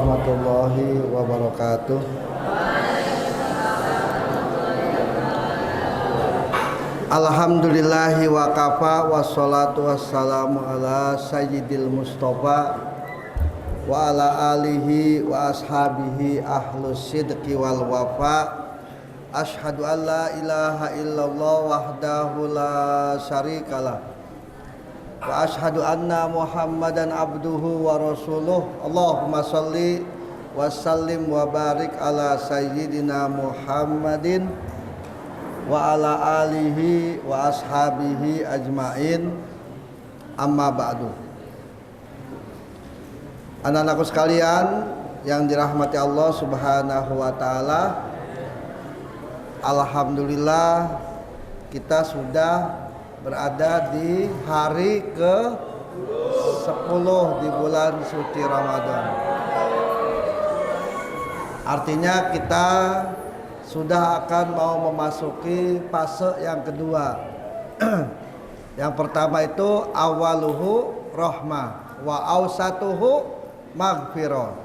warahmatullahi wabarakatuh. Alhamdulillahi wa kafa, wassalatu wassalamu ala sayyidil mustafa wa ala alihi wa ashabihi ahlus sidqi wal wafa. Ashhadu an la ilaha illallah wahdahu la syarikalah wa ashhadu anna muhammadan abduhu wa rasuluh. Allahumma salli wa sallim wa barik ala sayyidina muhammadin wa ala alihi wa ashabihi ajmain, amma ba'du. Anak-anakku sekalian yang dirahmati Allah subhanahu wa ta'ala, alhamdulillah kita sudah berada di hari ke-10 di bulan suci Ramadan. Artinya kita sudah akan mau memasuki fase yang kedua. Yang pertama itu awaluhu rahmah wa ausatuhu maghfirah.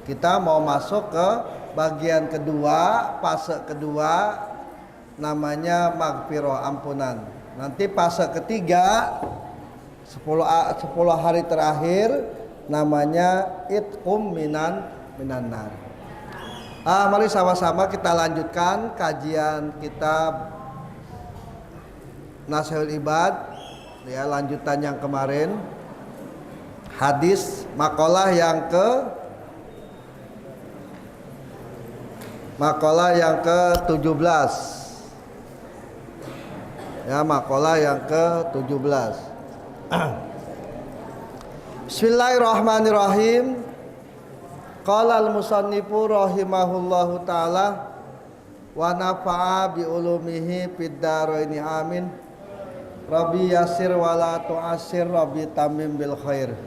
Kita mau masuk ke bagian kedua, fase kedua, namanya maghfirah, ampunan. Nanti fase ketiga 10 hari terakhir namanya itqum minan nar. Mari sama-sama kita lanjutkan kajian kitab Nashihul Ibad, ya, lanjutan yang kemarin. Hadis makalah yang ke-17. Ya, makalah yang ke-17. Bismillahirrahmanirrahim. Qala al-musannifu rahimahullahu ta'ala wa nafa'a bi ulumihi fid dharaini amin. Rabbi yasir wa la tu'asir, Rabbi tamim bil khair.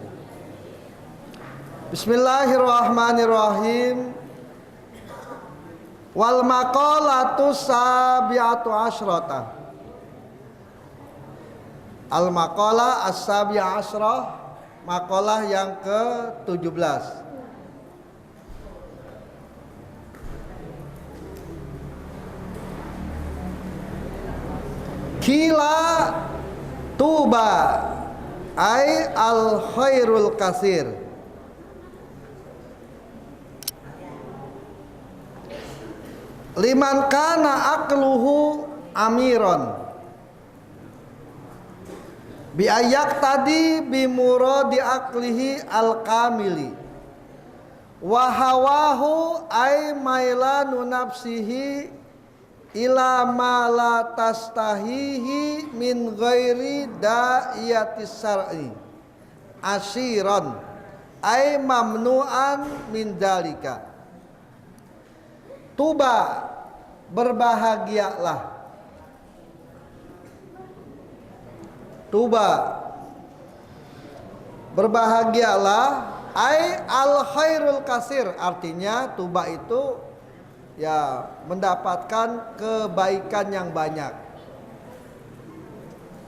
Bismillahirrahmanirrahim. Wal maqalatu sabi'atu asyrata. Al maqalah as-sabi'a asyrah, maqalah yang ke-17. Kila tuba ay al khairul kasir. Liman kana aqluhu amiron bi ayak tadi bi muradi aqlihi al kamili wa hawahu ay mailanu nafsihi ila ma la tastahihi min ghairi da'iyatis syar'i asyiran ay mamnu'an min dalika. Tuba, berbahagialah. Tuba, berbahagialah ay al khairul kasir. Artinya tuba itu ya mendapatkan kebaikan yang banyak.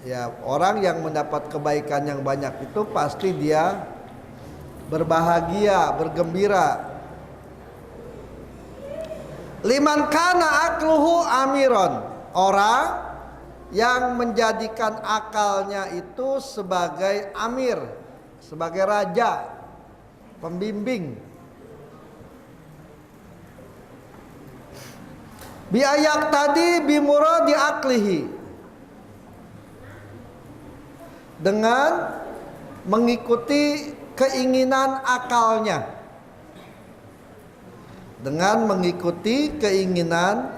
Ya, orang yang mendapat kebaikan yang banyak itu pasti dia berbahagia, bergembira. Liman kana akluhu amiron, orang yang menjadikan akalnya itu sebagai amir, sebagai raja, pembimbing. Biayak tadi bimuradi aklihi, dengan mengikuti keinginan akalnya, dengan mengikuti keinginan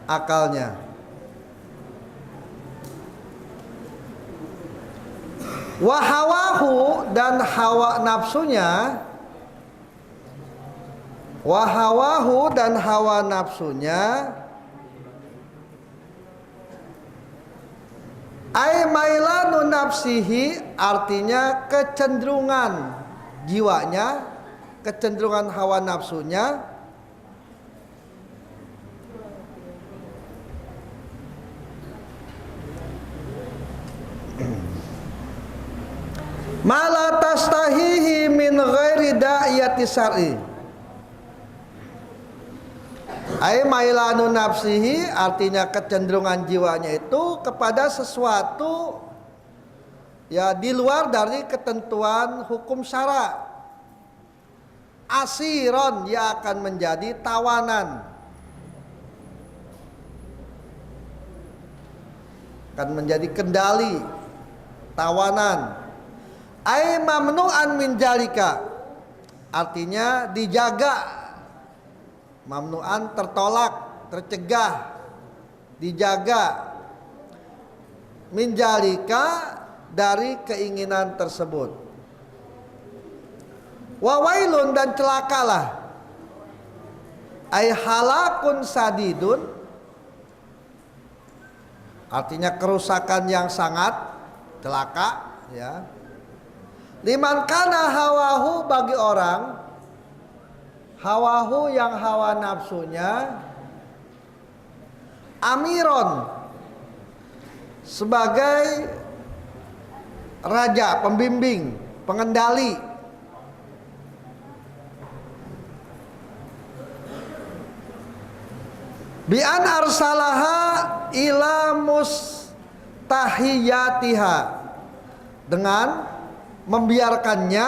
akalnya. Wahawahu, dan hawa nafsunya. Wahawahu, dan hawa nafsunya. Ay mailanu nafsihi, artinya kecenderungan jiwanya, kecenderungan hawa nafsunya. Mala tastahihi min ghairi da'iyati syar'i, Ai mailanu nafsihi artinya kecenderungan jiwanya itu kepada sesuatu ya di luar dari ketentuan hukum syara. Asiron, ia akan menjadi tawanan, akan menjadi kendali, tawanan. Ai mamnu'an min jalika, artinya dijaga. Mamnu'an tertolak, tercegah, dijaga. Min jalika, dari keinginan tersebut. Wawailun, dan celakalah. Ai halakun sadidun, artinya kerusakan yang sangat celaka ya. Liman kana hawahu, bagi orang hawahu yang hawa nafsunya amiron, sebagai raja, pembimbing, pengendali. Bi'an arsalaha ila mustahiyatiha, dengan membiarkannya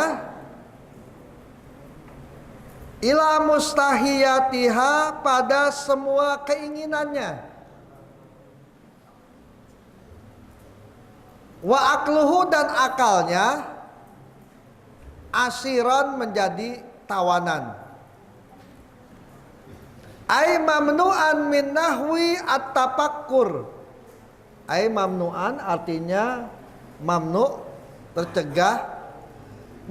ila mustahiyatiha, pada semua keinginannya. Wa akluhu, dan akalnya asiran, menjadi tawanan. Ai mamnu'an min nahwi at-tafakkur. Ai mamnu'an artinya mamnu, tercegah.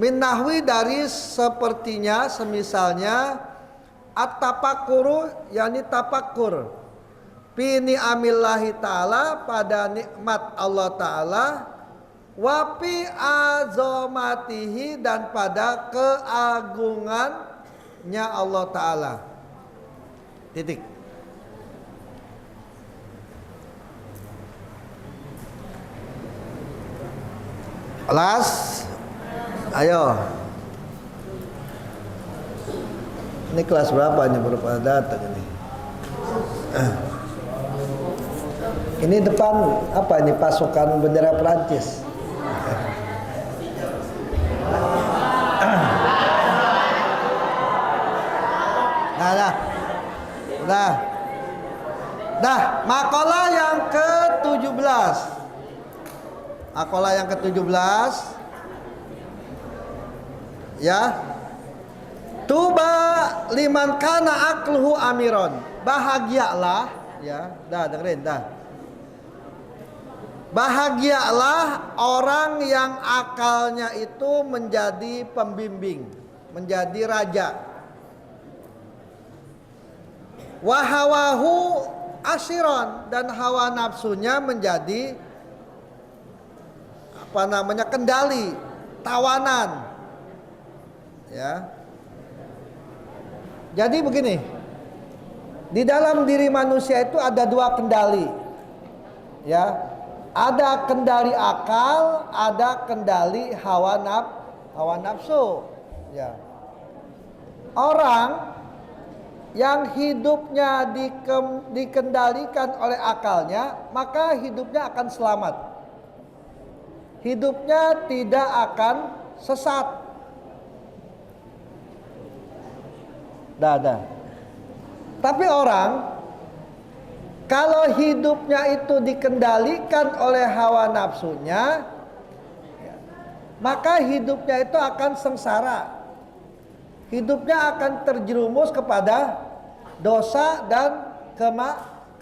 Min nahwi, dari sepertinya, semisalnya. At-tafakkuru, yakni tafakkur. Fi ni'amillahi ta'ala, pada nikmat Allah ta'ala. Wa fi azamatihi, dan pada keagungannya Allah ta'ala. Titik. Kelas, ayo. Ini kelas berapa nih, baru pada datang ini? Ini depan apa ini, pasukan bendera Perancis? Dah, makalah yang ke-17. Makalah yang ke-17. Ya. Tuba liman kana akluhu amiron. Bahagialah, ya. Dah, dengerin dah. Bahagialah orang yang akalnya itu menjadi pembimbing, menjadi raja. Wahawahu asiron, dan hawa nafsunya menjadi kendali, tawanan. Ya. Jadi begini, di dalam diri manusia itu ada dua kendali. Ya. Ada kendali akal, ada kendali hawa nafsu. Ya. Orang yang hidupnya dikendalikan oleh akalnya, maka hidupnya akan selamat. Hidupnya tidak akan sesat. Dah. Tapi orang kalau hidupnya itu dikendalikan oleh hawa nafsunya, maka hidupnya itu akan sengsara. Hidupnya akan terjerumus kepada dosa dan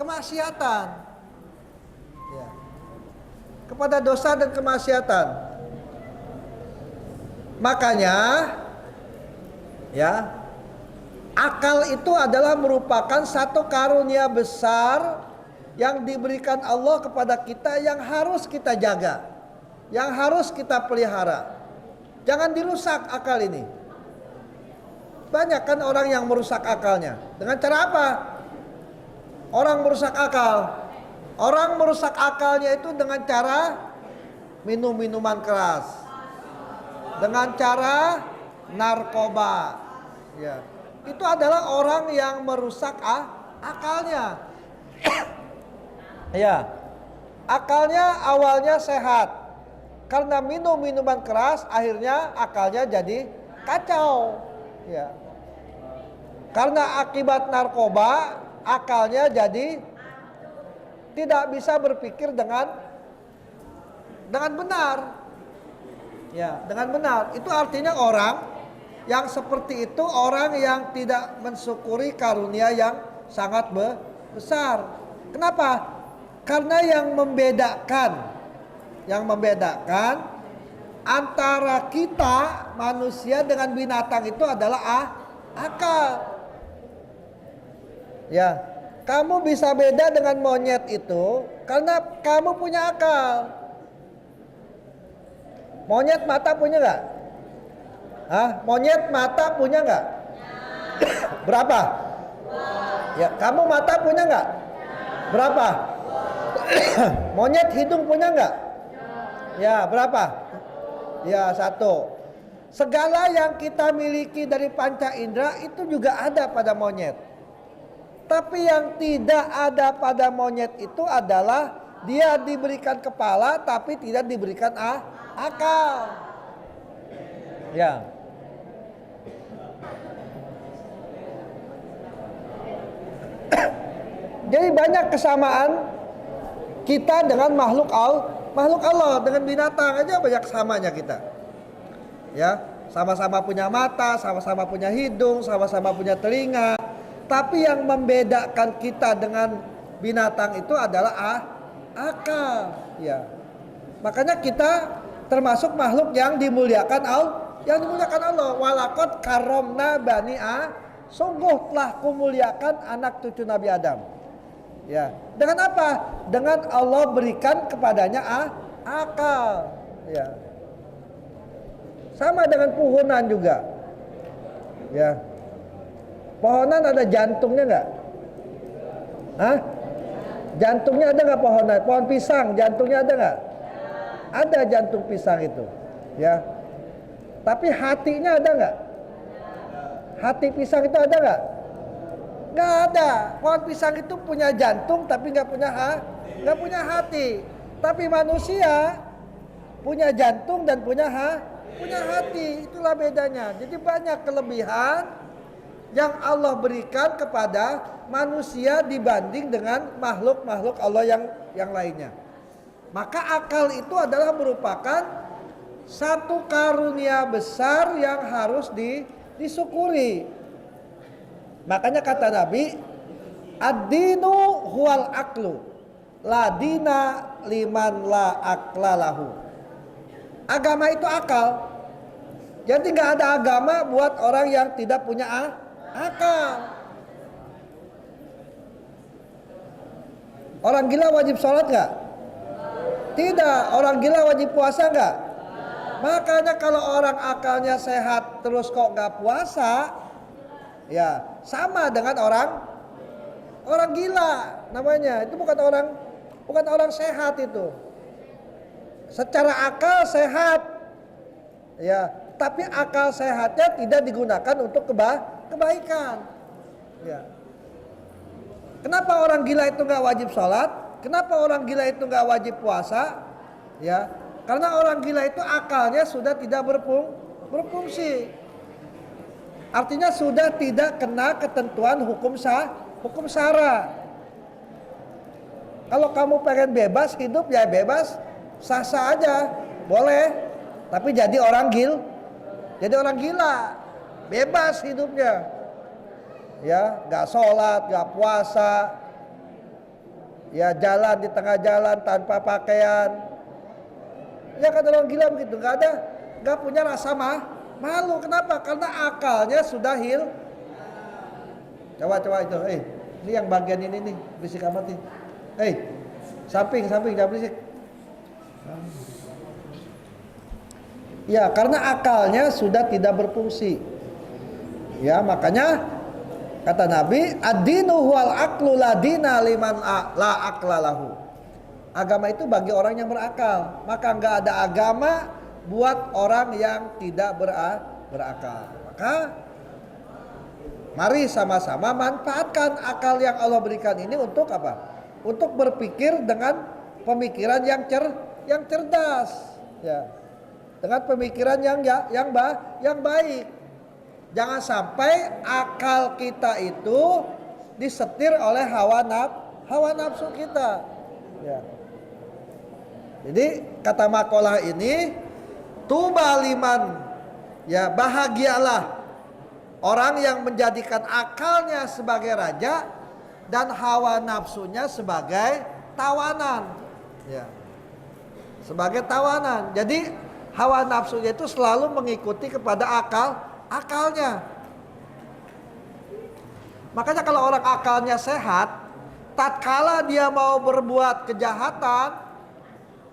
kemaksiatan. Ya. Kepada dosa dan kemaksiatan. Makanya, ya, akal itu adalah merupakan satu karunia besar yang diberikan Allah kepada kita, yang harus kita jaga, yang harus kita pelihara. Jangan dirusak akal ini. Banyak kan orang yang merusak akalnya. Dengan cara apa? Orang merusak akal. Orang merusak akalnya itu dengan cara minum minuman keras, dengan cara narkoba. Ya. Itu adalah orang yang merusak akalnya. Ya, akalnya awalnya sehat. Karena minum minuman keras, akhirnya akalnya jadi kacau. Ya. Karena akibat narkoba, akalnya jadi tidak bisa berpikir dengan benar. Ya, dengan benar. Itu artinya orang yang seperti itu orang yang tidak mensyukuri karunia yang sangat besar. Kenapa? Karena yang membedakan antara kita manusia dengan binatang itu adalah akal. Ya, kamu bisa beda dengan monyet itu karena kamu punya akal. Monyet mata punya nggak? Monyet mata punya nggak? Berapa? Ya, kamu mata punya nggak? Berapa? Monyet hidung punya nggak? Ya, berapa? Ya, 1. Segala yang kita miliki dari panca indera itu juga ada pada monyet. Tapi yang tidak ada pada monyet itu adalah dia diberikan kepala tapi tidak diberikan akal. Ya. Jadi banyak kesamaan kita dengan makhluk Allah, dengan binatang aja banyak samanya kita. Ya, sama-sama punya mata, sama-sama punya hidung, sama-sama punya telinga. Tapi yang membedakan kita dengan binatang itu adalah akal. Ya. Makanya kita termasuk makhluk yang dimuliakan Allah. Walaqad karramna bani sungguh telah kumuliakan anak cucu Nabi Adam. Ya. Dengan apa? Dengan Allah berikan kepadanya akal. Ya. Sama dengan pohonan juga. Ya. Pohonan ada jantungnya nggak? Jantungnya ada nggak pohonan? Pohon pisang jantungnya ada nggak? Ada jantung pisang itu, ya. Tapi hatinya ada nggak? Hati pisang itu ada nggak? Nggak ada. Pohon pisang itu punya jantung tapi nggak punya hati. Tapi manusia punya jantung dan punya hati. Itulah bedanya. Jadi banyak kelebihan yang Allah berikan kepada manusia dibanding dengan makhluk-makhluk Allah yang lainnya. Maka akal itu adalah merupakan satu karunia besar yang harus disyukuri. Makanya kata Nabi, ad-dinu huwal aklu, la dina liman la akla lahu. Agama itu akal. Jadi nggak ada agama buat orang yang tidak punya akal. Orang gila wajib sholat nggak? Tidak. Orang gila wajib puasa nggak? Makanya kalau orang akalnya sehat terus kok nggak puasa, ya sama dengan orang gila namanya. Itu bukan orang sehat itu. Secara akal sehat, ya. Tapi akal sehatnya tidak digunakan untuk kebaikan. Ya. Kenapa orang gila itu nggak wajib sholat? Kenapa orang gila itu nggak wajib puasa? Ya, karena orang gila itu akalnya sudah tidak berfungsi. Artinya sudah tidak kena ketentuan hukum syara. Kalau kamu pengen bebas hidup ya bebas, sah-sah aja, boleh. Tapi jadi orang gila, bebas hidupnya. Ya, nggak sholat, nggak puasa, ya jalan di tengah jalan tanpa pakaian. Ya kan orang gila begitu, nggak punya rasa malu. Kenapa? Karena akalnya sudah Coba itu, ini yang bagian ini nih, berisik amat nih. Samping, jangan berisik. Ya, karena akalnya sudah tidak berfungsi. Ya, makanya kata Nabi, ad-dinu huwal aqlu la dina liman la aqla lahu. Agama itu bagi orang yang berakal. Maka enggak ada agama buat orang yang tidak berakal. Maka Mari sama-sama manfaatkan akal yang Allah berikan ini untuk apa? Untuk berpikir dengan pemikiran yang cerdas, ya. Dengan pemikiran yang baik. Jangan sampai akal kita itu disetir oleh hawa nafsu kita. Ya. Jadi kata makalah ini, tuba liman, ya, bahagialah orang yang menjadikan akalnya sebagai raja dan hawa nafsunya sebagai tawanan. Ya. Sebagai tawanan. Jadi hawa nafsunya itu selalu mengikuti kepada akalnya. Makanya kalau orang akalnya sehat, tatkala dia mau berbuat kejahatan,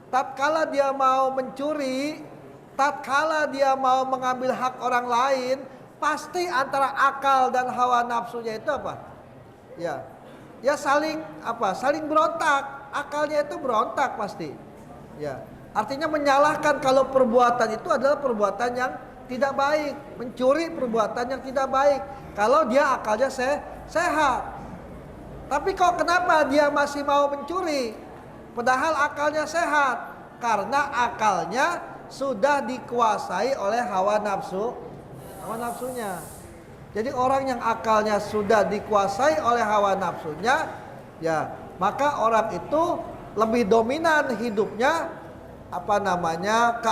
tatkala dia mau mencuri, tatkala dia mau mengambil hak orang lain, pasti antara akal dan hawa nafsunya itu apa? Ya saling berontak. Akalnya itu berontak pasti. Ya, artinya menyalahkan kalau perbuatan itu adalah perbuatan yang tidak baik, mencuri perbuatan yang tidak baik. Kalau dia akalnya sehat. Tapi kok kenapa dia masih mau mencuri? Padahal akalnya sehat. Karena akalnya sudah dikuasai oleh hawa nafsunya. Jadi orang yang akalnya sudah dikuasai oleh hawa nafsunya, ya, maka orang itu lebih dominan hidupnya ke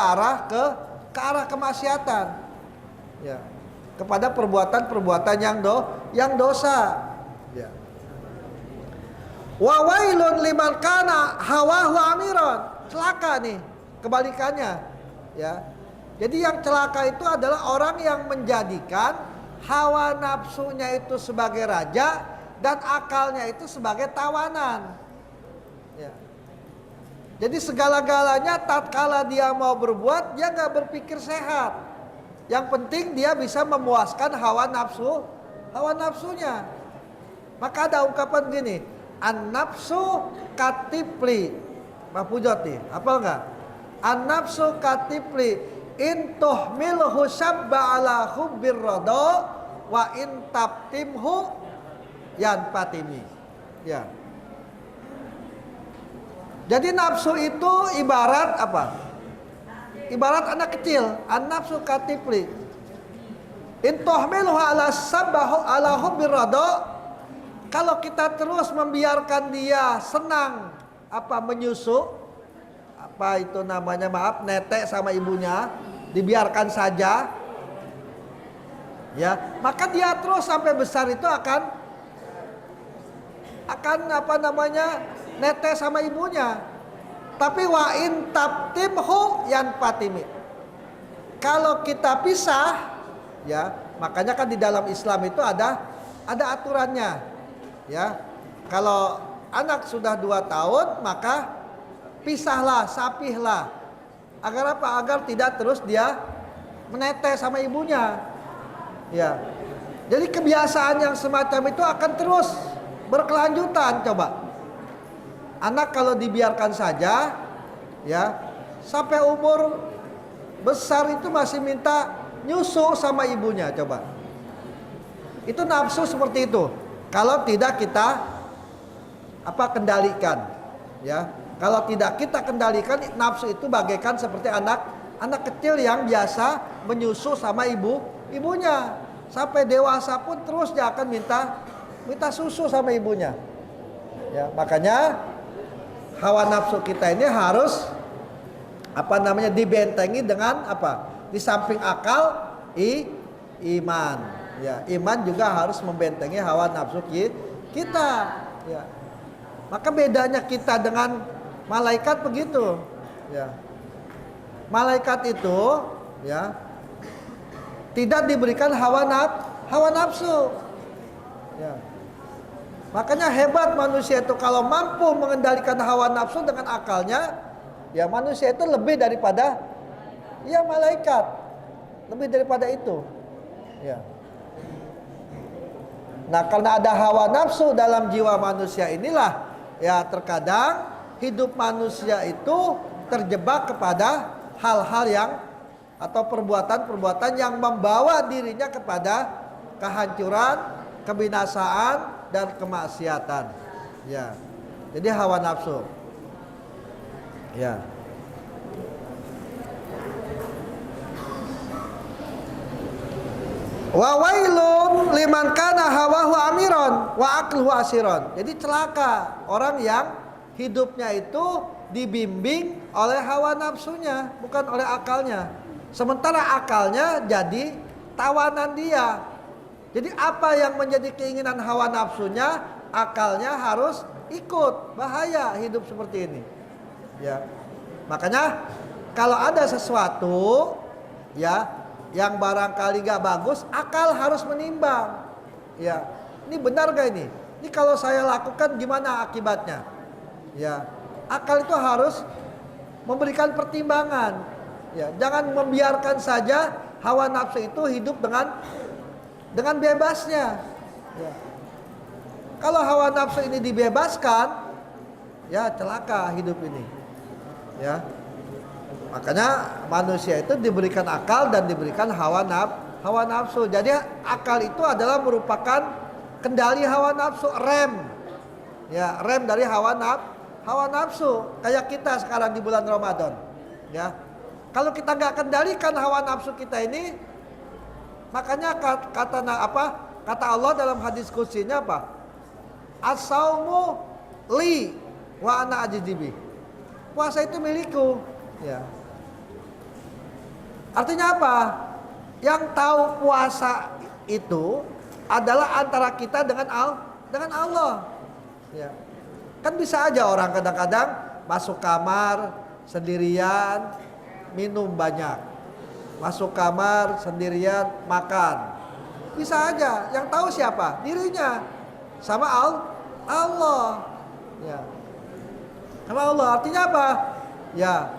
arah kemaksiatan, ya, kepada perbuatan-perbuatan yang dosa, ya. Wa wailun liman kana hawahu amiron. Celaka nih, kebalikannya, ya. Jadi yang celaka itu adalah orang yang menjadikan hawa nafsunya itu sebagai raja dan akalnya itu sebagai tawanan, ya. Jadi segala-galanya tatkala dia mau berbuat, dia nggak berpikir sehat. Yang penting dia bisa memuaskan hawa nafsunya. Maka ada ungkapan gini, an-nafsu katifli. Mahfujat nih, hafal nggak? An-nafsu katifli, in tuhmilhu syabba ala hubbir rada wa in tabtimhu yanfatimi. Ya. Jadi nafsu itu ibarat apa? Ibarat anak kecil, an-nafsu katifli. In tuhmilhu ala sabbahu ala hubbir rada, kalau kita terus membiarkan dia senang menyusu, itu namanya, netek sama ibunya, dibiarkan saja, ya, maka dia terus sampai besar itu akan netek sama ibunya. Tapi wa in tabtimhu yanfatimi, kalau kita pisah, ya, makanya kan di dalam Islam itu ada aturannya, ya. Kalau anak sudah 2 tahun maka pisahlah, sapihlah. Agar apa? Agar tidak terus dia menetes sama ibunya. Ya. Jadi kebiasaan yang semacam itu akan terus berkelanjutan. Coba. Anak kalau dibiarkan saja, ya, sampai umur besar itu masih minta nyusu sama ibunya. Coba. Itu nafsu seperti itu. Kalau tidak kita kendalikan, ya. Kalau tidak kita kendalikan, nafsu itu bagaikan seperti anak kecil yang biasa menyusu sama ibunya. Sampai dewasa pun terus dia akan minta susu sama ibunya. Ya, makanya hawa nafsu kita ini harus dibentengi dengan apa? Di samping akal, iman. Ya, iman juga harus membentengi hawa nafsu kita. Ya. Maka bedanya kita dengan malaikat begitu, ya. Malaikat itu, ya, tidak diberikan hawa nafsu, ya. Makanya hebat manusia itu kalau mampu mengendalikan hawa nafsu dengan akalnya, ya, manusia itu lebih daripada, ya, malaikat, lebih daripada itu, ya. Nah, karena ada hawa nafsu dalam jiwa manusia inilah, ya, terkadang hidup manusia itu terjebak kepada hal-hal yang atau perbuatan-perbuatan yang membawa dirinya kepada kehancuran, kebinasaan dan kemaksiatan. Ya. Jadi hawa nafsu. Ya. Wa wailun liman kana hawahu amiron wa aqluhu asiron. Jadi celaka orang yang hidupnya itu dibimbing oleh hawa nafsunya, bukan oleh akalnya. Sementara akalnya jadi tawanan dia. Jadi apa yang menjadi keinginan hawa nafsunya, akalnya harus ikut. Bahaya hidup seperti ini. Ya. Makanya kalau ada sesuatu ya yang barangkali gak bagus, akal harus menimbang. Ya, ini benar gak ini? Ini kalau saya lakukan gimana akibatnya? Ya, akal itu harus memberikan pertimbangan. Ya, jangan membiarkan saja hawa nafsu itu hidup dengan bebasnya. Ya. Kalau hawa nafsu ini dibebaskan, ya celaka hidup ini. Ya. Makanya manusia itu diberikan akal dan diberikan hawa nafsu. Jadi akal itu adalah merupakan kendali hawa nafsu, rem. Ya, rem dari hawa nafsu. Kayak kita sekarang di bulan Ramadan. Ya. Kalau kita nggak kendalikan hawa nafsu kita ini, makanya kata Allah dalam hadis qudsinya apa? As-saumu li wa ana ajizibi. Puasa itu milikku. Ya. Artinya apa? Yang tahu puasa itu adalah antara kita dengan Allah. Ya. Kan bisa aja orang kadang-kadang masuk kamar sendirian, minum banyak. Masuk kamar sendirian, makan. Bisa aja. Yang tahu siapa? Dirinya. Sama Allah. Ya. Sama Allah. Artinya apa? Ya.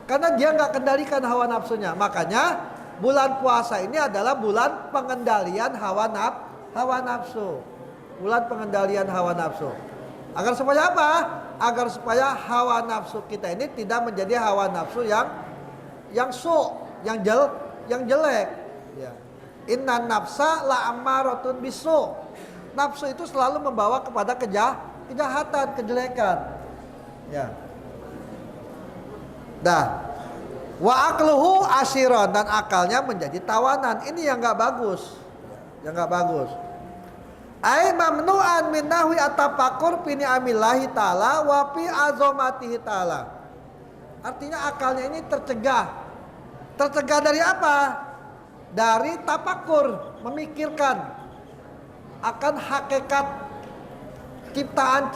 Karena dia nggak kendalikan hawa nafsunya. Makanya bulan puasa ini adalah bulan pengendalian hawa nafsu. Bulan pengendalian hawa nafsu. Agar supaya apa? Agar supaya hawa nafsu kita ini tidak menjadi hawa nafsu yang jelek. Ya. Inna nafsa la ammaratun bisu. Nafsu itu selalu membawa kepada kejahatan, kejelekan. Ya. Dah. Wa aqluhu asiron, dan akalnya menjadi tawanan. Ini yang nggak bagus. Yang nggak bagus. Ai mamnu'an min nahwi at-tafakkur fi ni'amillahi ta'ala wa fi azamatihi ta'ala. Artinya akalnya ini tercegah. Tercegah dari apa? Dari tafakur, memikirkan akan hakikat ciptaan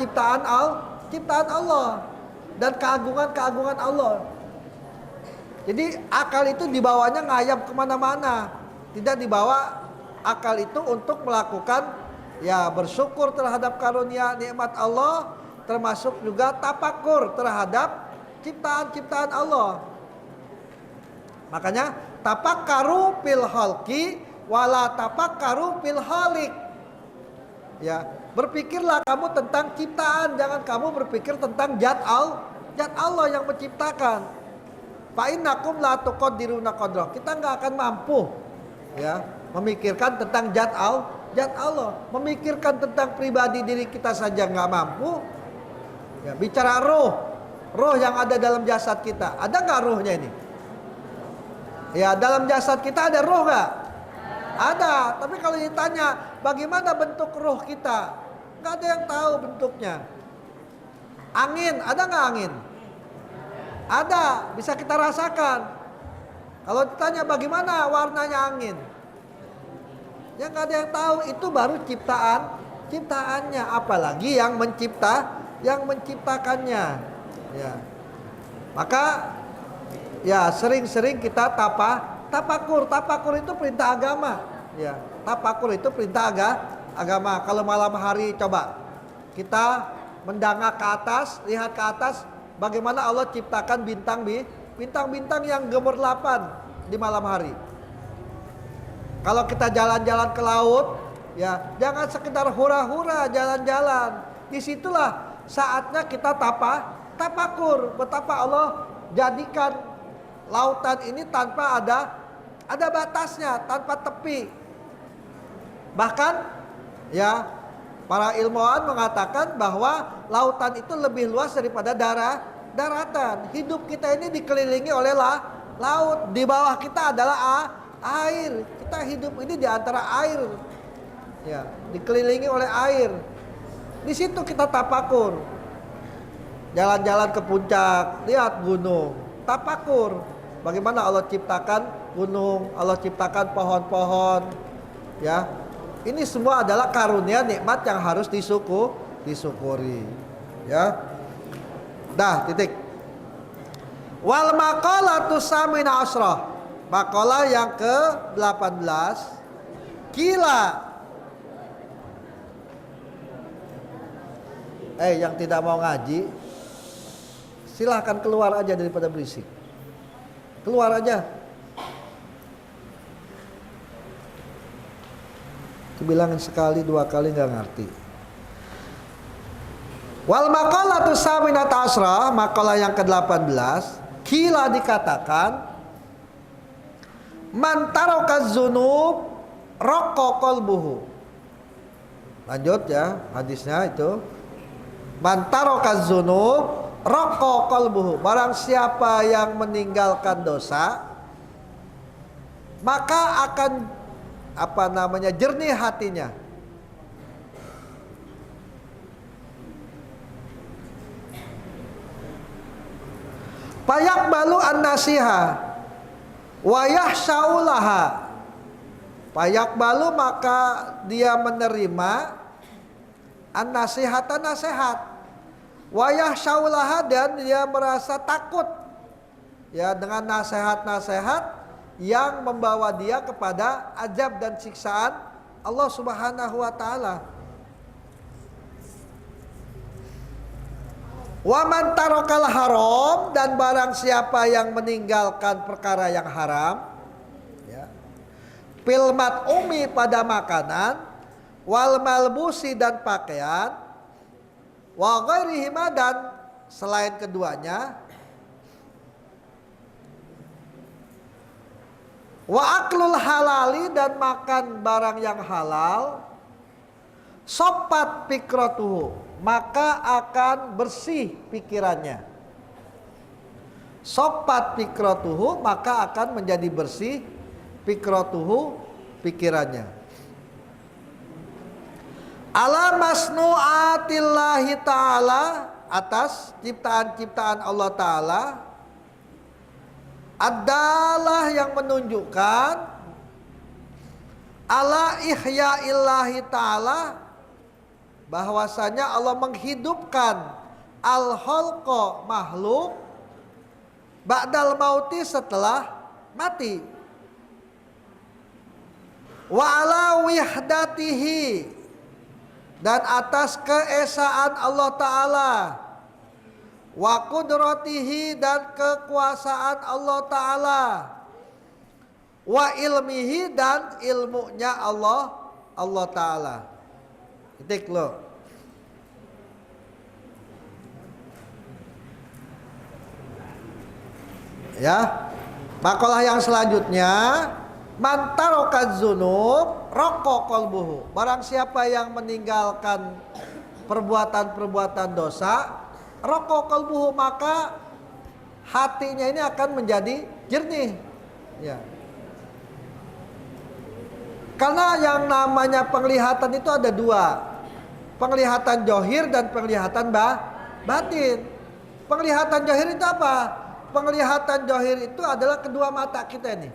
Allah dan keagungan Allah. Jadi akal itu dibawanya ngayap kemana-mana. Tidak dibawa akal itu untuk melakukan ya bersyukur terhadap karunia nikmat Allah, termasuk juga tafakur terhadap ciptaan Allah. Makanya tafakkaru fil khalqi wala tafakkaru fil khaliq. Ya, berpikirlah kamu tentang ciptaan, jangan kamu berpikir tentang zat Allah yang menciptakan. Fa innakum la tuqaddiruna qadrah. Kita enggak akan mampu ya memikirkan tentang zat Allah, memikirkan tentang pribadi diri kita saja enggak mampu. Ya, bicara roh yang ada dalam jasad kita. Ada enggak rohnya ini? Ya, dalam jasad kita ada roh enggak? Ada, tapi kalau ditanya bagaimana bentuk roh kita, enggak ada yang tahu bentuknya. Angin, ada enggak angin? Ada, bisa kita rasakan. Kalau ditanya bagaimana warnanya angin, ya nggak ada yang tahu. Itu baru ciptaannya, apalagi yang menciptakannya. Ya, maka ya sering-sering kita tafakur. Tafakur itu perintah agama. Ya, tafakur itu perintah agama. Kalau malam hari coba kita mendangak ke atas, lihat ke atas. Bagaimana Allah ciptakan bintang-bintang yang gemerlapan di malam hari. Kalau kita jalan-jalan ke laut, ya jangan sekedar hura-hura jalan-jalan. Disitulah saatnya kita tafakur betapa Allah jadikan lautan ini tanpa ada batasnya, tanpa tepi. Bahkan Ya, para ilmuwan mengatakan bahwa lautan itu lebih luas daripada daratan. Hidup kita ini dikelilingi oleh laut. Di bawah kita adalah air. Kita hidup ini di antara air. Ya, dikelilingi oleh air. Di situ kita tapakur. Jalan-jalan ke puncak, lihat gunung, tapakur. Bagaimana Allah ciptakan gunung, Allah ciptakan pohon-pohon. Ya, ini semua adalah karunia nikmat yang harus disyukuri. Ya. Dah, titik. Wal maqalatu samina asrah. Maqalah yang ke-18. Kila. Yang tidak mau ngaji, silahkan keluar aja daripada berisik. Keluar aja. Dibilangin sekali, dua kali nggak ngerti. Wal maqalatu saminata asra, maqalah yang ke-18, kila dikatakan man taraka dzunub raqqa qalbuhu. Lanjut ya, hadisnya itu. Man taraka dzunub raqqa qalbuhu. Barang siapa yang meninggalkan dosa, maka akan jernih hatinya. Fayaqbalu an-nasiha wa yahsyaulaha. Fayaqbalu, maka dia menerima an-nasihata, nasihat. Wa yahsyaulaha, dan dia merasa takut ya dengan nasihat-nasihat yang membawa dia kepada azab dan siksaan Allah Subhanahu wa taala. Wa man tarakal haram, dan barang siapa yang meninggalkan perkara yang haram, ya. Fil mat'umi, pada makanan, wal malbusi, dan pakaian, wa ghairihima, dan selain keduanya, wa aklul halali, dan makan barang yang halal, sopat fikratuhu, maka akan bersih pikirannya. Sopat fikratuhu, maka akan menjadi bersih fikratuhu, pikirannya. Ala masnu'atillahi ta'ala, atas ciptaan-ciptaan Allah ta'ala, adalah yang menunjukkan ala ihya'illahi ta'ala, bahwasanya Allah menghidupkan al-khalqa, makhluk, ba'dal mauti, setelah mati. Wa ala wihdatihi, dan atas keesaan Allah Ta'ala, wa qudratihi, dan kekuasaan Allah Ta'ala, wa ilmihi, dan ilmunya Allah Ta'ala. Titik lo. Ya. Makalah yang selanjutnya, man taraka dzunub raqqa qalbuhu. Barang siapa yang meninggalkan perbuatan-perbuatan dosa, raqqa qalbuhu, maka hatinya ini akan menjadi jernih. Ya. Karena yang namanya penglihatan itu ada dua, penglihatan johir dan penglihatan batin. Penglihatan johir itu apa? Penglihatan johir itu adalah kedua mata kita ini,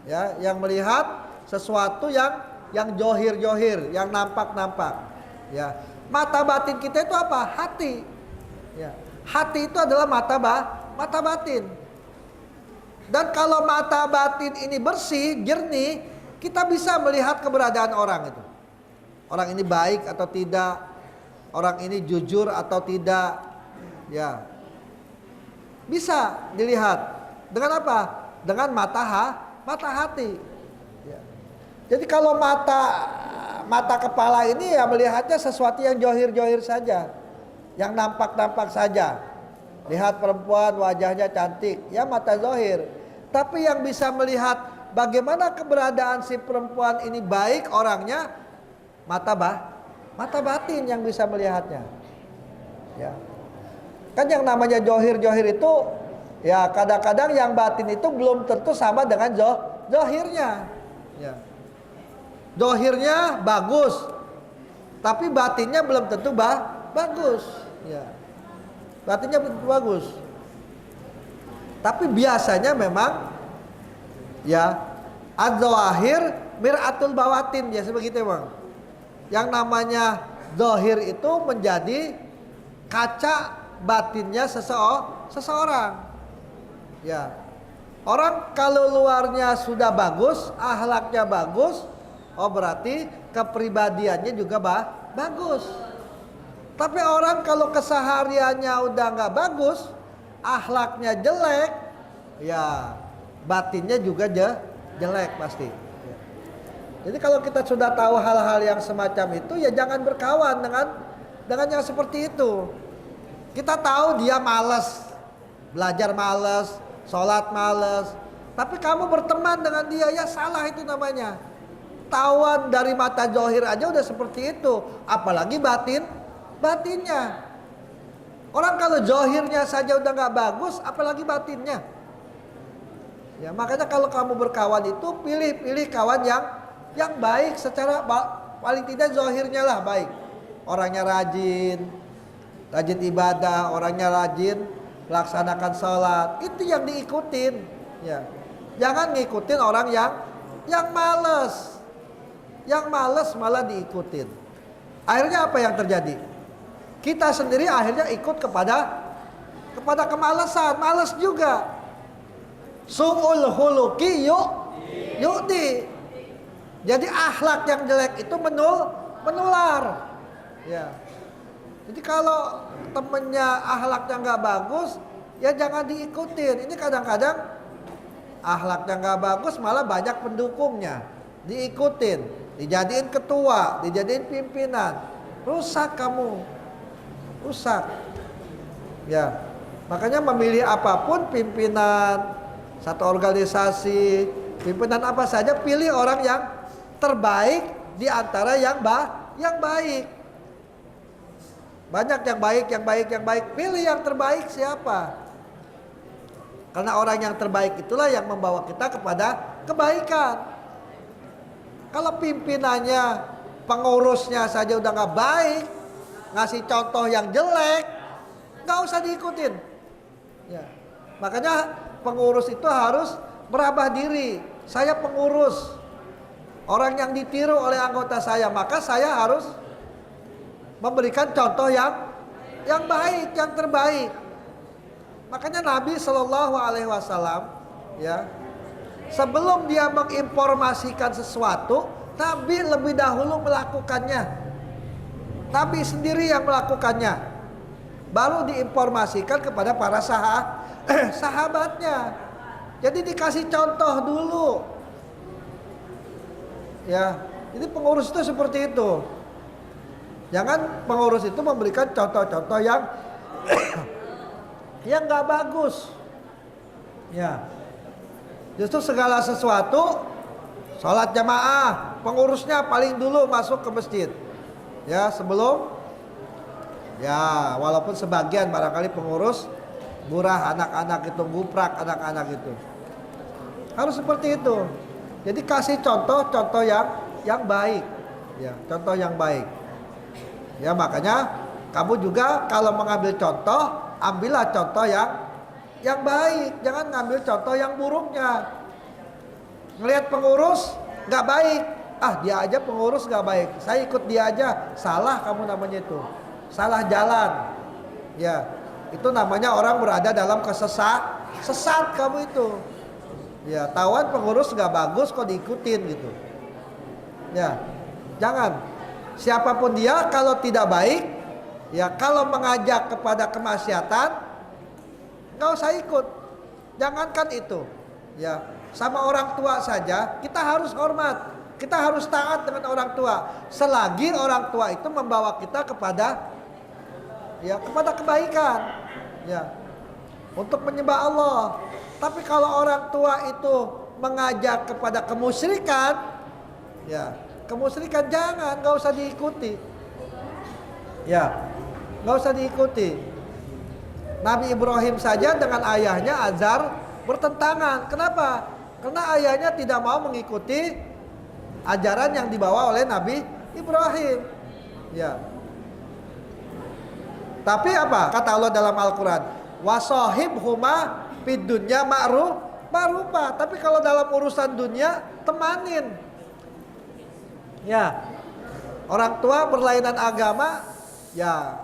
ya, yang melihat sesuatu yang johir, yang nampak. Ya, mata batin kita itu apa? Hati. Ya, hati itu adalah mata batin. Dan kalau mata batin ini bersih, jernih, kita bisa melihat keberadaan orang itu. Orang ini baik atau tidak, orang ini jujur atau tidak, ya. Bisa dilihat dengan apa? Dengan mata hati. Ya. Jadi kalau mata kepala ini ya melihatnya sesuatu yang johir saja, yang nampak saja. Lihat perempuan wajahnya cantik, ya mata zohir. Tapi yang bisa melihat bagaimana keberadaan si perempuan ini baik orangnya, mata batin yang bisa melihatnya. Ya. Kan yang namanya johir itu ya kadang-kadang yang batin itu belum tentu sama dengan johirnya. Ya. Johirnya bagus, tapi batinnya belum tentu bagus. Ya. Batinnya belum tentu bagus. Tapi biasanya memang ya az-zahir mir'atul bawatin, biasa begitu Bang. Yang namanya zahir itu menjadi kaca batinnya seseorang. Ya. Orang kalau luarnya sudah bagus, akhlaknya bagus, oh berarti kepribadiannya juga bagus. Tapi orang kalau kesehariannya udah nggak bagus, akhlaknya jelek, ya batinnya juga jelek pasti. Jadi kalau kita sudah tahu hal-hal yang semacam itu, ya jangan berkawan dengan yang seperti itu. Kita tahu dia malas, belajar malas, sholat malas, tapi kamu berteman dengan dia, ya salah itu namanya. Tawan dari mata zahir aja udah seperti itu, apalagi batinnya. Orang kalau zahirnya saja udah nggak bagus, apalagi batinnya. Ya makanya kalau kamu berkawan itu pilih kawan yang baik, secara paling tidak zahirnya lah baik. Orangnya rajin ibadah, orangnya rajin melaksanakan sholat, itu yang diikutin. Ya, jangan ngikutin orang yang malas. Yang malas malah diikutin. Akhirnya apa yang terjadi? Kita sendiri akhirnya ikut kepada kemalasan, malas juga. Su'ul khuluqi yu'di. Jadi akhlak yang jelek itu menular. Ya. Jadi kalau temennya akhlaknya nggak bagus, ya jangan diikutin. Ini kadang-kadang akhlaknya nggak bagus, malah banyak pendukungnya, diikutin, dijadiin ketua, dijadiin pimpinan, rusak kamu, rusak. Ya, makanya memilih apapun pimpinan satu organisasi, pimpinan apa saja, pilih orang yang terbaik di antara yang baik. Banyak yang baik, pilih yang terbaik siapa? Karena orang yang terbaik itulah yang membawa kita kepada kebaikan. Kalau pimpinannya, pengurusnya saja udah gak baik, ngasih contoh yang jelek, gak usah diikutin. Ya. Makanya pengurus itu harus merubah diri. Saya pengurus, orang yang ditiru oleh anggota saya, maka saya harus memberikan contoh yang baik, yang terbaik. Makanya Nabi Shallallahu Alaihi Wasallam, ya, sebelum dia menginformasikan sesuatu, Nabi lebih dahulu melakukannya. Nabi sendiri yang melakukannya, baru diinformasikan kepada para sahabatnya. Jadi dikasih contoh dulu. Ya, jadi pengurus itu seperti itu. Jangan pengurus itu memberikan contoh-contoh yang nggak bagus. Ya, justru segala sesuatu, sholat jamaah, pengurusnya paling dulu masuk ke masjid. Ya, sebelum, ya walaupun sebagian barangkali pengurus murah anak-anak itu, guprak anak-anak itu. Harus seperti itu. Jadi kasih contoh-contoh yang baik. Ya, contoh yang baik. Ya makanya kamu juga kalau mengambil contoh, ambillah contoh yang baik, jangan ngambil contoh yang buruknya. Ngelihat pengurus nggak baik, dia aja pengurus nggak baik, saya ikut dia aja, salah kamu namanya itu, salah jalan. Ya itu namanya orang berada dalam sesat kamu itu. Ya tawan pengurus nggak bagus kok diikutin gitu. Ya jangan. Siapapun dia kalau tidak baik, ya kalau mengajak kepada kemaksiatan, nggak usah ikut. Jangankan itu, ya sama orang tua saja kita harus hormat, kita harus taat dengan orang tua. Selagi orang tua itu membawa kita kepada kebaikan, ya untuk menyembah Allah. Tapi kalau orang tua itu mengajak kepada kemusyrikan, ya kemusyrikan jangan, nggak usah diikuti. Ya, nggak usah diikuti. Nabi Ibrahim saja dengan ayahnya Azar bertentangan. Kenapa? Karena ayahnya tidak mau mengikuti ajaran yang dibawa oleh Nabi Ibrahim. Ya. Tapi apa? Kata Allah dalam Al-Quran, wasahibhuma fid dunya ma'rufa. Tapi kalau dalam urusan dunia, temanin. Ya. Orang tua berlainan agama, ya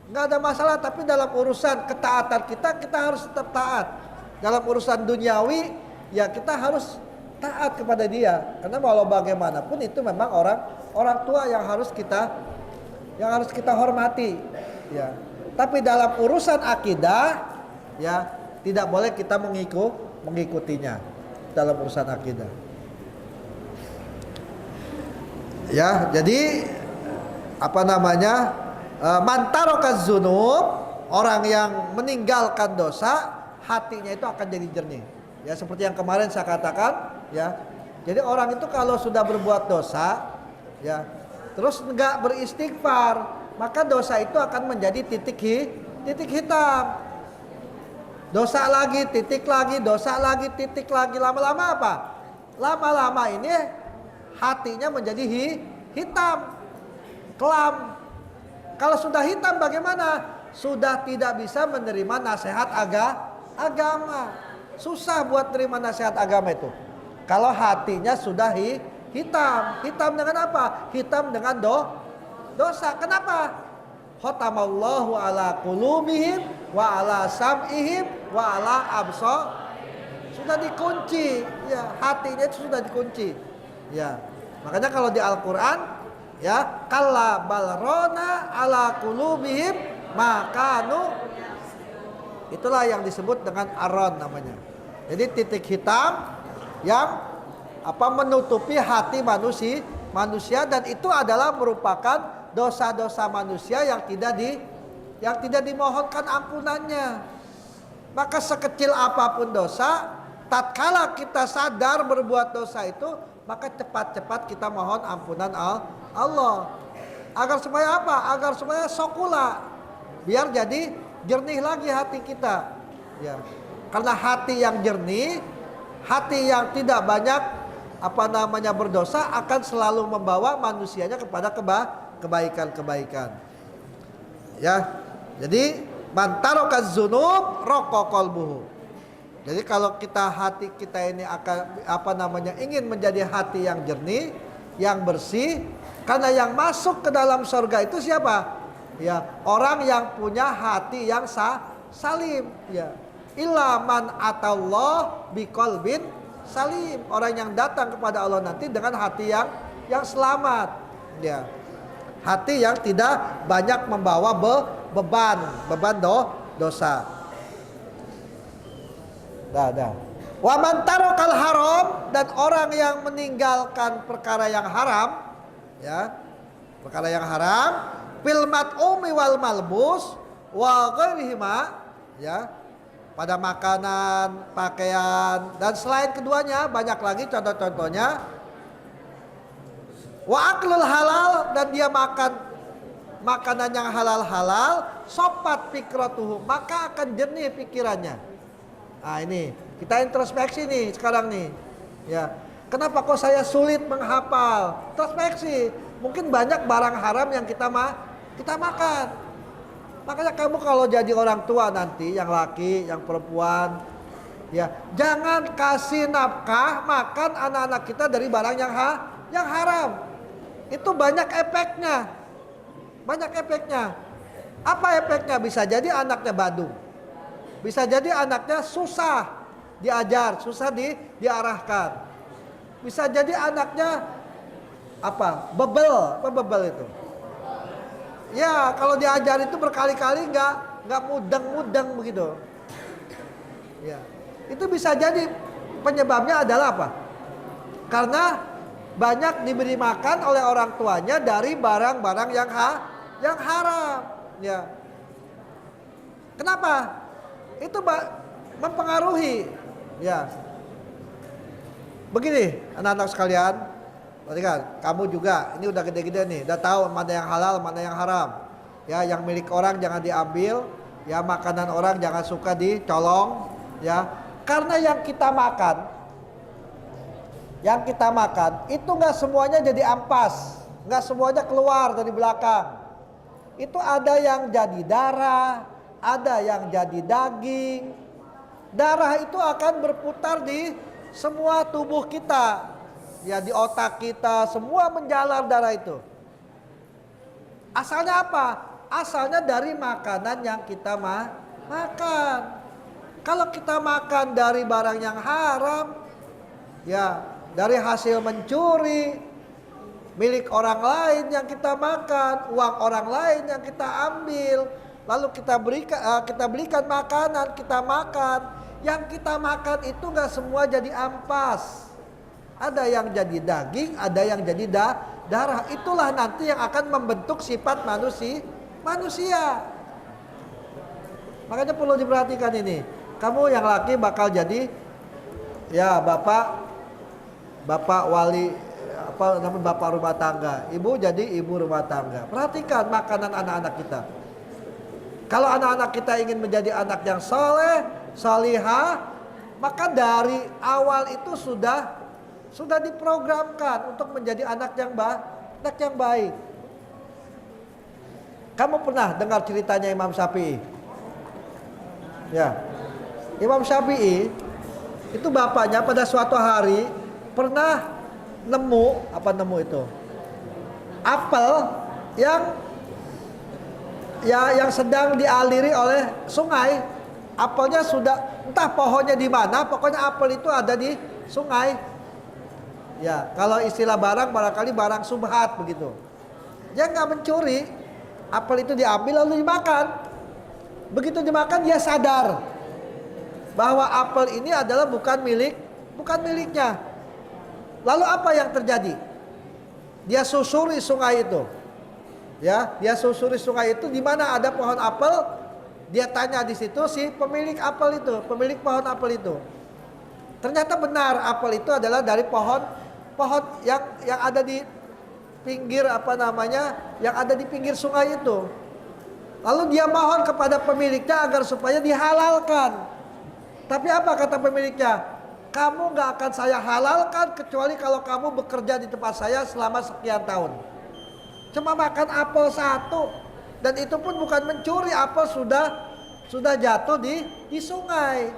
nggak ada masalah. Tapi dalam urusan ketaatan kita harus tetap taat. Dalam urusan duniawi, ya kita harus taat kepada dia. Karena walau bagaimanapun itu memang orang tua yang harus kita hormati. Ya. Tapi dalam urusan akidah, ya tidak boleh kita mengikutinya dalam urusan akidah. Ya, jadi mantarokaz dzunub, orang yang meninggalkan dosa, hatinya itu akan jadi jernih. Ya, seperti yang kemarin saya katakan, ya. Jadi orang itu kalau sudah berbuat dosa, ya, terus enggak beristighfar, maka dosa itu akan menjadi titik hitam. Dosa lagi, titik lagi, dosa lagi, titik lagi. Lama-lama apa? Lama-lama ini hatinya menjadi hitam, kelam. Kalau sudah hitam bagaimana? Sudah tidak bisa menerima nasihat agama. Susah buat terima nasihat agama itu. Kalau hatinya sudah hitam. Hitam dengan apa? Hitam dengan dosa. Kenapa? Khatamallahu ala qulubihim wa ala sam'ihim wa ala absar. Sudah dikunci, ya, hatinya itu sudah dikunci. Ya. Makanya kalau di Al-Qur'an, ya, kalla balrona ala qulubihim makanu, itulah yang disebut dengan aron namanya. Jadi titik hitam yang menutupi hati manusia, dan itu adalah merupakan dosa-dosa manusia yang tidak dimohonkan ampunannya. Maka sekecil apapun dosa, tatkala kita sadar berbuat dosa itu, maka cepat-cepat kita mohon ampunan Allah. Agar supaya apa? Agar supaya sokula, biar jadi jernih lagi hati kita. Ya. Karena hati yang jernih, hati yang tidak banyak berdosa akan selalu membawa manusianya kepada kebaikan-kebaikan. Ya. Jadi mantarokaz dzunub raqa qalbuhu. Jadi kalau hati kita ini akan ingin menjadi hati yang jernih, yang bersih, karena yang masuk ke dalam surga itu siapa? Ya, orang yang punya hati yang salim, ya. Illa man atallah biqalbin salim. Orang yang datang kepada Allah nanti dengan hati yang selamat, ya. Hati yang tidak banyak membawa beban dosa. Wa man tarokal haram, dan orang yang meninggalkan perkara yang haram, ya, perkara yang haram, fil mat'umi wal malbus wa ghairihima, ya, pada makanan, pakaian, dan selain keduanya banyak lagi contoh-contohnya. Wa aklul halal, dan dia makan makanan yang halal, sopat fikratuhu, maka akan jernih pikirannya. Nah ini kita introspeksi nih sekarang nih, ya. Kenapa kok saya sulit menghafal? Introspeksi. Mungkin banyak barang haram yang kita makan. Makanya kamu kalau jadi orang tua nanti, yang laki, yang perempuan, ya, jangan kasih nafkah makan anak-anak kita dari barang yang haram. Itu banyak efeknya. Apa efeknya? Bisa jadi anaknya badung. Bisa jadi anaknya susah diajar, susah diarahkan. Bisa jadi anaknya bebel. Apa bebel itu? Ya, kalau diajar itu berkali-kali nggak mudeng begitu. Ya, itu bisa jadi penyebabnya adalah apa? Karena banyak diberi makan oleh orang tuanya dari barang-barang yang haram. Ya, kenapa? Itu mempengaruhi. Ya, begini anak-anak sekalian, Perhatikan, kamu juga, ini udah gede-gede nih, udah tahu mana yang halal, mana yang haram. Ya, yang milik orang jangan diambil, ya makanan orang jangan suka dicolong, ya. Karena yang kita makan itu nggak semuanya jadi ampas, nggak semuanya keluar dari belakang. Itu ada yang jadi darah, ada yang jadi daging. Darah itu akan berputar di semua tubuh kita. Ya di otak kita semua menjalar darah itu. Asalnya apa? Asalnya dari makanan yang kita makan. Kalau kita makan dari barang yang haram, ya dari hasil mencuri, milik orang lain yang kita makan, uang orang lain yang kita ambil, lalu kita belikan makanan, kita makan. Yang kita makan itu nggak semua jadi ampas. Ada yang jadi daging, ada yang jadi darah. Itulah nanti yang akan membentuk sifat manusia. Makanya perlu diperhatikan ini. Kamu yang laki bakal jadi ya bapak wali bapak rumah tangga. Ibu jadi ibu rumah tangga. Perhatikan makanan anak-anak kita. Kalau anak-anak kita ingin menjadi anak yang soleh, salihah, maka dari awal itu sudah diprogramkan untuk menjadi anak yang baik. Kamu pernah dengar ceritanya Imam Syafi'i? Ya, Imam Syafi'i itu bapaknya pada suatu hari pernah nemu itu? Apel yang sedang dialiri oleh sungai. Apelnya sudah entah pohonnya di mana, pokoknya apel itu ada di sungai. Ya, kalau istilah barangkali barang subhat begitu. Dia nggak mencuri, apel itu diambil lalu dimakan. Begitu dimakan dia sadar bahwa apel ini adalah bukan miliknya. Lalu apa yang terjadi? Dia susuri sungai itu. Ya, dia susuri sungai itu di mana ada pohon apel. Dia tanya di situ si pemilik pohon apel itu. Ternyata benar apel itu adalah dari pohon yang ada di pinggir yang ada di pinggir sungai itu. Lalu dia mohon kepada pemiliknya agar supaya dihalalkan. Tapi apa kata pemiliknya? Kamu gak akan saya halalkan kecuali kalau kamu bekerja di tempat saya selama sekian tahun. Cuma makan apel satu, dan itu pun bukan mencuri, apel sudah jatuh di sungai.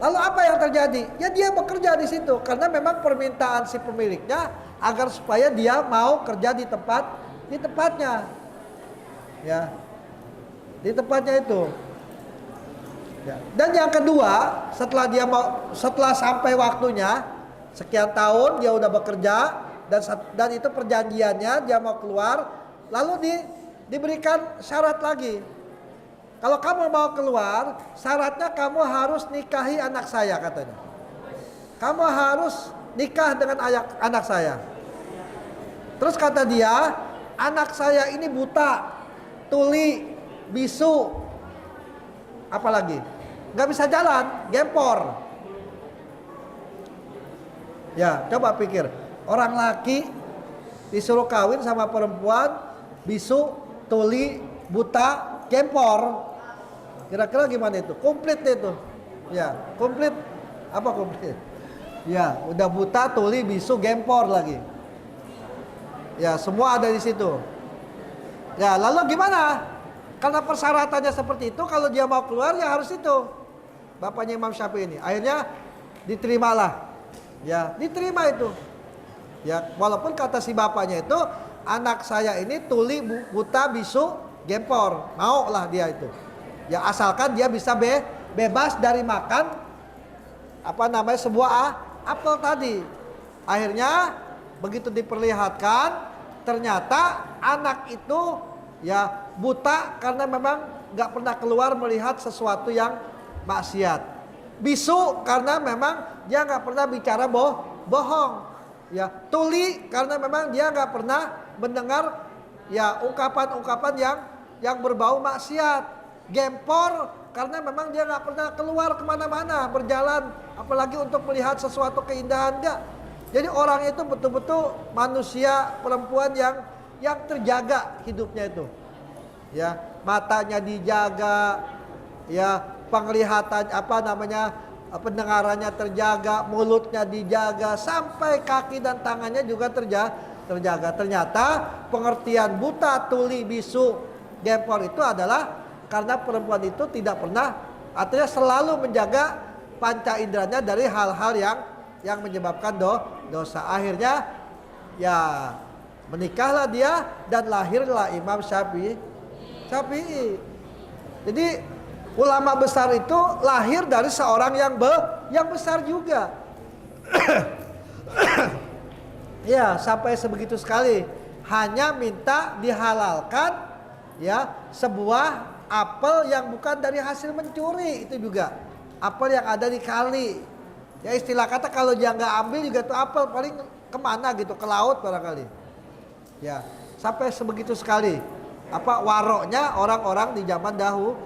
Lalu apa yang terjadi? Ya dia bekerja di situ karena memang permintaan si pemiliknya agar supaya dia mau kerja di tempatnya. Ya. Di tempatnya itu. Ya. Dan yang kedua, setelah sampai waktunya sekian tahun dia udah bekerja dan itu perjanjiannya dia mau keluar, lalu diberikan syarat lagi. Kalau kamu mau keluar, syaratnya kamu harus nikahi anak saya katanya. Kamu harus nikah dengan anak saya. Terus kata dia, anak saya ini buta, tuli, bisu, apalagi nggak bisa jalan, gempor. Ya, coba pikir, orang laki disuruh kawin sama perempuan bisu, tuli, buta, gempor. Kira-kira gimana itu? Komplit itu. Ya, komplit. Apa komplit? Ya, udah buta, tuli, bisu, gempor lagi. Ya, semua ada di situ. Ya, lalu gimana? Karena persyaratannya seperti itu, kalau dia mau keluar ya harus itu. Bapaknya Imam Syafi'i ini. Akhirnya diterimalah. Ya, diterima itu. Ya, walaupun kata si bapaknya itu, anak saya ini tuli, buta, bisu, gempor. Mau lah dia itu. Ya asalkan dia bisa bebas dari makan sebuah apel tadi. Akhirnya begitu diperlihatkan, ternyata anak itu ya buta karena memang nggak pernah keluar melihat sesuatu yang maksiat. Bisu karena memang dia nggak pernah bicara bohong. Ya, tuli karena memang dia nggak pernah mendengar ya ungkapan-ungkapan yang berbau maksiat. Gempor karena memang dia nggak pernah keluar kemana-mana berjalan, apalagi untuk melihat sesuatu keindahan enggak. Jadi orang itu betul-betul manusia perempuan yang terjaga hidupnya itu. Ya, matanya dijaga, ya, penglihatan pendengarannya terjaga, mulutnya dijaga, sampai kaki dan tangannya juga terjaga. Ternyata pengertian buta, tuli, bisu, gempor itu adalah karena perempuan itu tidak pernah, artinya selalu menjaga panca inderanya dari hal-hal yang menyebabkan dosa. Akhirnya ya menikahlah dia dan lahirlah Imam Syafi'i. Jadi ulama besar itu lahir dari seorang yang besar juga. Ya, sampai sebegitu sekali. Hanya minta dihalalkan ya sebuah apel yang bukan dari hasil mencuri, itu juga apel yang ada di kali. Ya, istilah kata kalau dia nggak ambil juga tuh apel paling kemana gitu, ke laut barangkali. Ya, sampai sebegitu sekali. Waroknya orang-orang di zaman dahulu.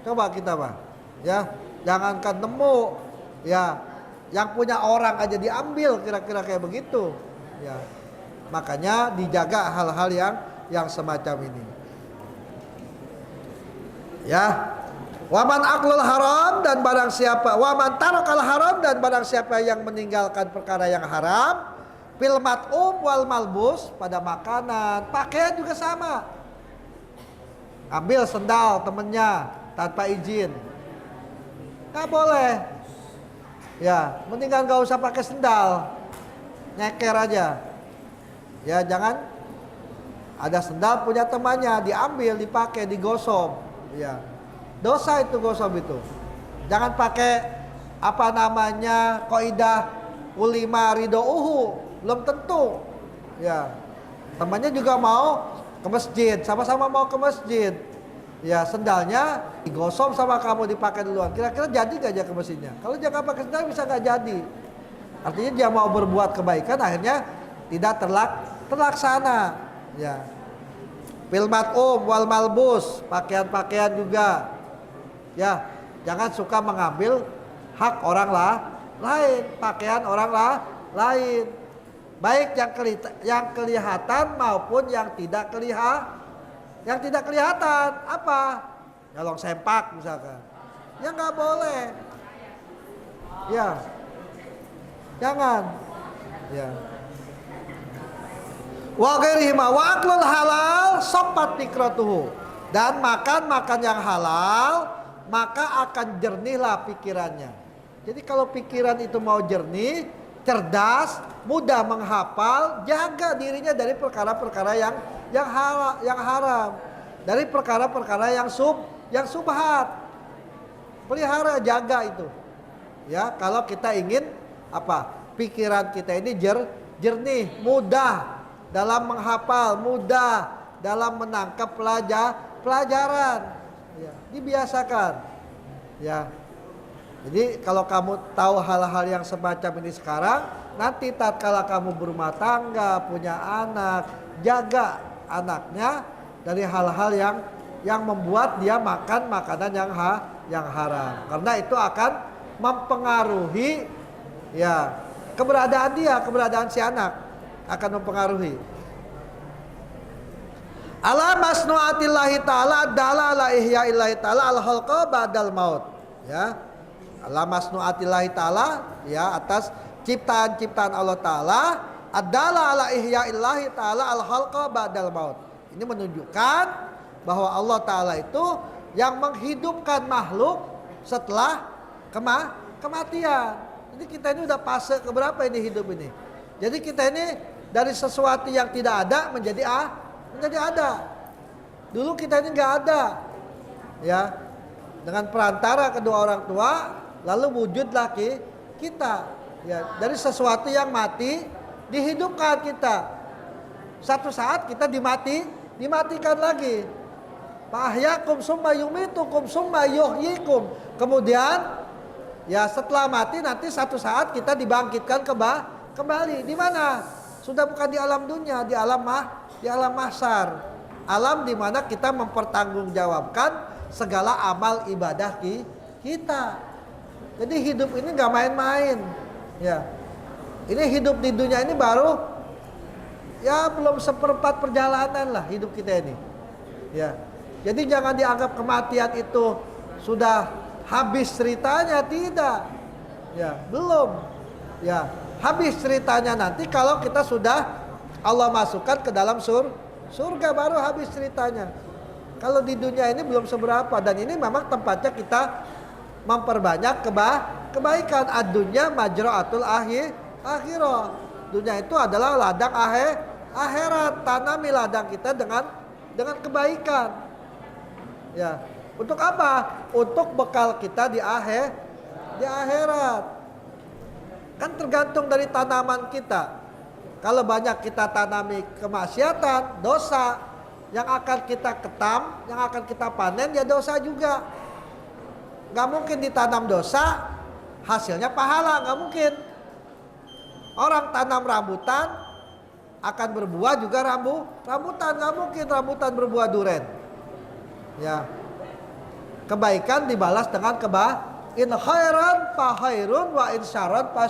Coba kita mah, ya, jangankan nemu, ya, yang punya orang aja diambil, kira-kira kayak begitu. Ya, makanya dijaga hal-hal yang semacam ini. Ya. Waman aklul haram dan barang siapa, waman tarokal haram dan barang siapa yang meninggalkan perkara yang haram, fil mat'um wal malbus, pada makanan, pakaian juga sama. Ambil sendal temennya tanpa izin, nggak boleh. Ya, mendingan nggak usah pakai sendal, nyeker aja. Ya, jangan ada sendal punya temannya, diambil, dipakai, digosok. Ya. Dosa itu gosok itu. Jangan pakai kaidah ulima ridouhu, belum tentu. Ya. Temannya juga mau ke masjid, sama-sama mau ke masjid. Ya, sendalnya digosok sama kamu, dipakai duluan. Kira-kira jadi gak aja ke masjidnya? Kalau dia nggak pakai sendal bisa nggak jadi. Artinya dia mau berbuat kebaikan, akhirnya tidak terlaksana. Ya. Fil mat'um wal malbus, pakaian-pakaian juga. Ya, jangan suka mengambil hak orang lain, pakaian orang lain. Baik yang kelihatan maupun yang tidak kelihatan. Yang tidak kelihatan apa? Nyolong sempak misalkan. Ya nggak boleh. Ya. Jangan. Ya. Wa ghairihi ma wa aklul halal sopat fikratuhu. Dan makan yang halal, maka akan jernihlah pikirannya. Jadi kalau pikiran itu mau jernih, cerdas, mudah menghafal, jaga dirinya dari perkara-perkara yang haram, dari perkara-perkara yang subhat. Pelihara, jaga itu. Ya, kalau kita ingin pikiran kita ini jernih, mudah dalam menghafal, mudah dalam menangkap pelajaran. Ya, dibiasakan. Ya. Jadi kalau kamu tahu hal-hal yang semacam ini sekarang, nanti tatkala kamu berumah tangga, punya anak, jaga anaknya dari hal-hal yang membuat dia makan makanan yang haram. Karena itu akan mempengaruhi ya keberadaan si anak akan mempengaruhi. Ala masnu'atillahi ta'ala adalah ala ihya'illahi ta'ala al-khalqa ba'dal maut. Ya. Ala masnu'atillahi ta'ala, ya, atas ciptaan-ciptaan Allah Ta'ala adalah ala ihya'illahi ta'ala al-khalqa ba'dal maut. Ini menunjukkan bahwa Allah Ta'ala itu yang menghidupkan makhluk setelah kematian. Jadi kita ini udah fase keberapa ini hidup ini. Jadi kita ini dari sesuatu yang tidak ada menjadi ada. Dulu kita ini nggak ada, ya. Dengan perantara kedua orang tua, lalu wujudlah kita, ya. Dari sesuatu yang mati, dihidupkan kita. Satu saat kita dimatikan lagi. Fahyakum summa yumitukum summa yuhyikum. Kemudian, ya, setelah mati nanti satu saat kita dibangkitkan kembali. Di mana? Sudah bukan di alam dunia, di alam mahsyar. Alam di mana kita mempertanggungjawabkan segala amal ibadah kita. Jadi hidup ini nggak main-main, ya. Ini hidup di dunia ini baru ya belum seperempat perjalanan lah hidup kita ini. Ya. Jadi jangan dianggap kematian itu sudah habis ceritanya, tidak. Ya, belum. Ya, habis ceritanya nanti kalau kita sudah Allah masukkan ke dalam surga baru habis ceritanya. Kalau di dunia ini belum seberapa, dan ini memang tempatnya kita memperbanyak kebaikan. Ad-dunya majra'atul akhirah. Dunia itu adalah ladang akhirat. Tanami ladang kita dengan kebaikan. Ya, untuk apa? Untuk bekal kita di akhirat. Kan tergantung dari tanaman kita. Kalau banyak kita tanami kemaksiatan, dosa, yang akan kita ketam, yang akan kita panen ya dosa juga. Gak mungkin ditanam dosa, hasilnya pahala, gak mungkin. Orang tanam rambutan akan berbuah juga rambutan, gak mungkin rambutan berbuah duren. Ya, kebaikan dibalas dengan in khairan fa khairun wa in syarran fa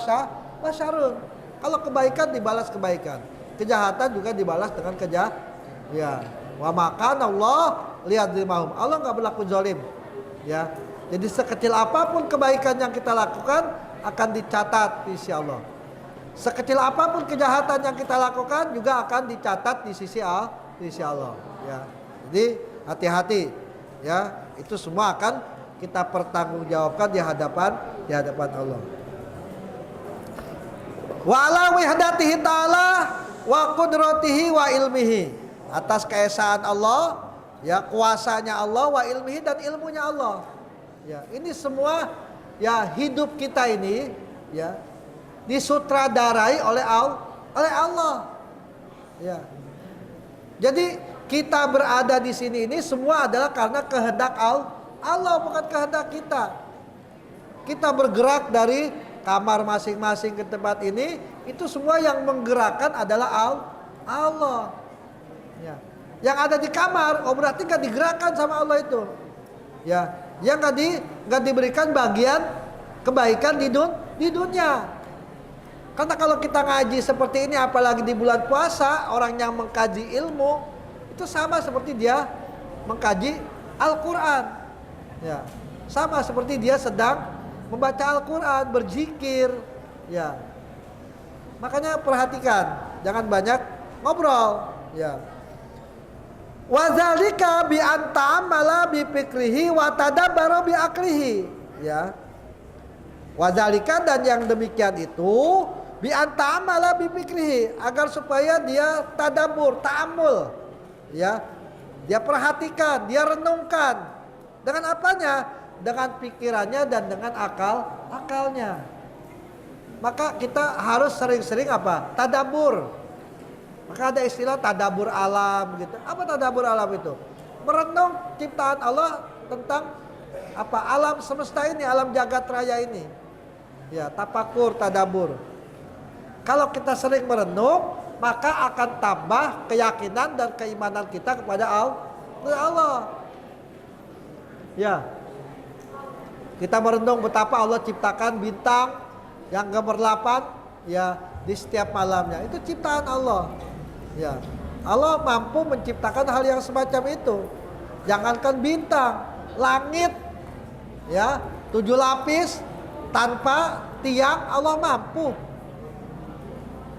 syarrun. Kalau kebaikan dibalas kebaikan, kejahatan juga dibalas dengan ya. Wa makan Allah liyadzlimahum. Allah nggak berlaku zalim. Ya. Jadi sekecil apapun kebaikan yang kita lakukan akan dicatat di sisi Allah. Sekecil apapun kejahatan yang kita lakukan juga akan dicatat di sisi Allah. Ya. Jadi hati-hati, ya, itu semua akan kita pertanggungjawabkan di hadapan Allah. Wa ala wihdatihi ta'ala wa qudratihi wa ilmihi, atas keesaan Allah, ya, kuasanya Allah, wa ilmihi, dan ilmunya Allah. Ya, ini semua ya hidup kita ini ya disutradarai oleh Allah. Ya. Jadi kita berada di sini ini semua adalah karena kehendak Allah, bukan kehendak kita. Kita bergerak dari kamar masing-masing ke tempat ini, itu semua yang menggerakkan adalah Allah. Ya. Yang ada di kamar, berarti nggak digerakkan sama Allah itu. Ya, yang nggak diberikan bagian kebaikan di dunia. Karena kalau kita ngaji seperti ini, apalagi di bulan puasa, orang yang mengkaji ilmu itu sama seperti dia mengkaji Al-Quran. Ya, sama seperti dia sedang membaca Al-Quran, berzikir. Ya, makanya perhatikan, jangan banyak ngobrol. Ya, wazalika bi anta'amala bi fikrihi wa tadabbara bi aklihi. Ya, wazalika, dan yang demikian itu bi anta'amala bi fikrihi, agar supaya dia tadabbur, ta'amul. Ya, dia perhatikan, dia renungkan. Dengan apanya? Dengan pikirannya dan dengan akalnya. Maka kita harus sering-sering apa? Tadabbur. Maka ada istilah tadabbur alam gitu. Apa tadabbur alam itu? Merenung ciptaan Allah tentang apa? Alam semesta ini, alam jagat raya ini. Ya, tafakur, tadabbur. Kalau kita sering merenung, maka akan tambah keyakinan dan keimanan kita kepada Allah. Ya, kita merenung betapa Allah ciptakan bintang yang gemerlapan, ya, di setiap malamnya. Itu ciptaan Allah. Ya, Allah mampu menciptakan hal yang semacam itu. Jangankan bintang, langit, ya, 7 lapis tanpa tiang Allah mampu.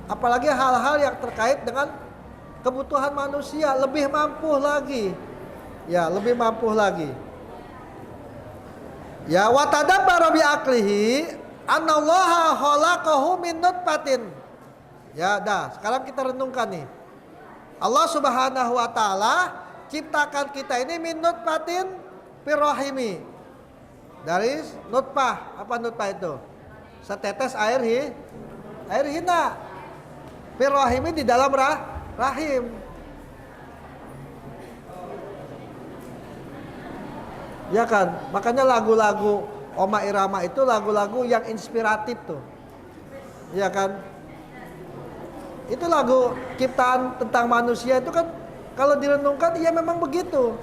Apalagi hal-hal yang terkait dengan kebutuhan manusia, lebih mampu lagi. Ya, lebih mampu lagi. Ya, wa tadabbara bi aklihi anallaha khalaqahu min nutfatin. Ya, sekarang kita renungkan nih. Allah Subhanahu wa taala ciptakan kita ini min nutfatin firrahimi. Dari nutfah. Apa nutfah itu? Setetes air hina. Firrahimi, di dalam rahim. Ya kan? Makanya lagu-lagu Oma Irama itu lagu-lagu yang inspiratif tuh. Ya kan? Itu lagu ciptaan tentang manusia itu kan kalau direnungkan ya memang begitu.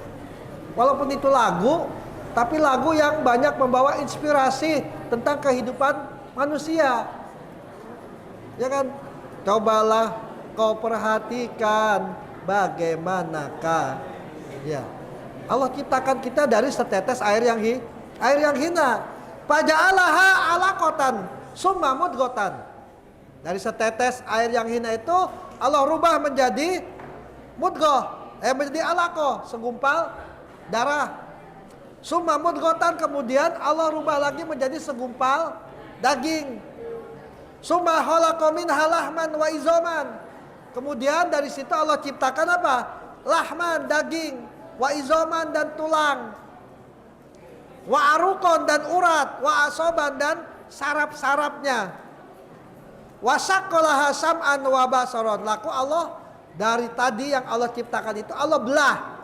Walaupun itu lagu, tapi lagu yang banyak membawa inspirasi tentang kehidupan manusia. Ya kan? Cobalah kau perhatikan bagaimanakah ya Allah ciptakan kita dari setetes air yang hina. Faja'alaha alaqatan summa mudghatan. Dari setetes air yang hina itu Allah rubah menjadi mudghah, menjadi alaqah, segumpal darah. Summa mudghatan, kemudian Allah rubah lagi menjadi segumpal daging. Summa khalaqa minha lahman wa izaman. Kemudian dari situ Allah ciptakan apa? Lahman, daging, wa izaman dan tulang, wa arukon dan urat, wa asoban dan saraf-sarafnya, wa saqqalaha sam'an wa basaron. Laku Allah dari tadi yang Allah ciptakan itu Allah belah.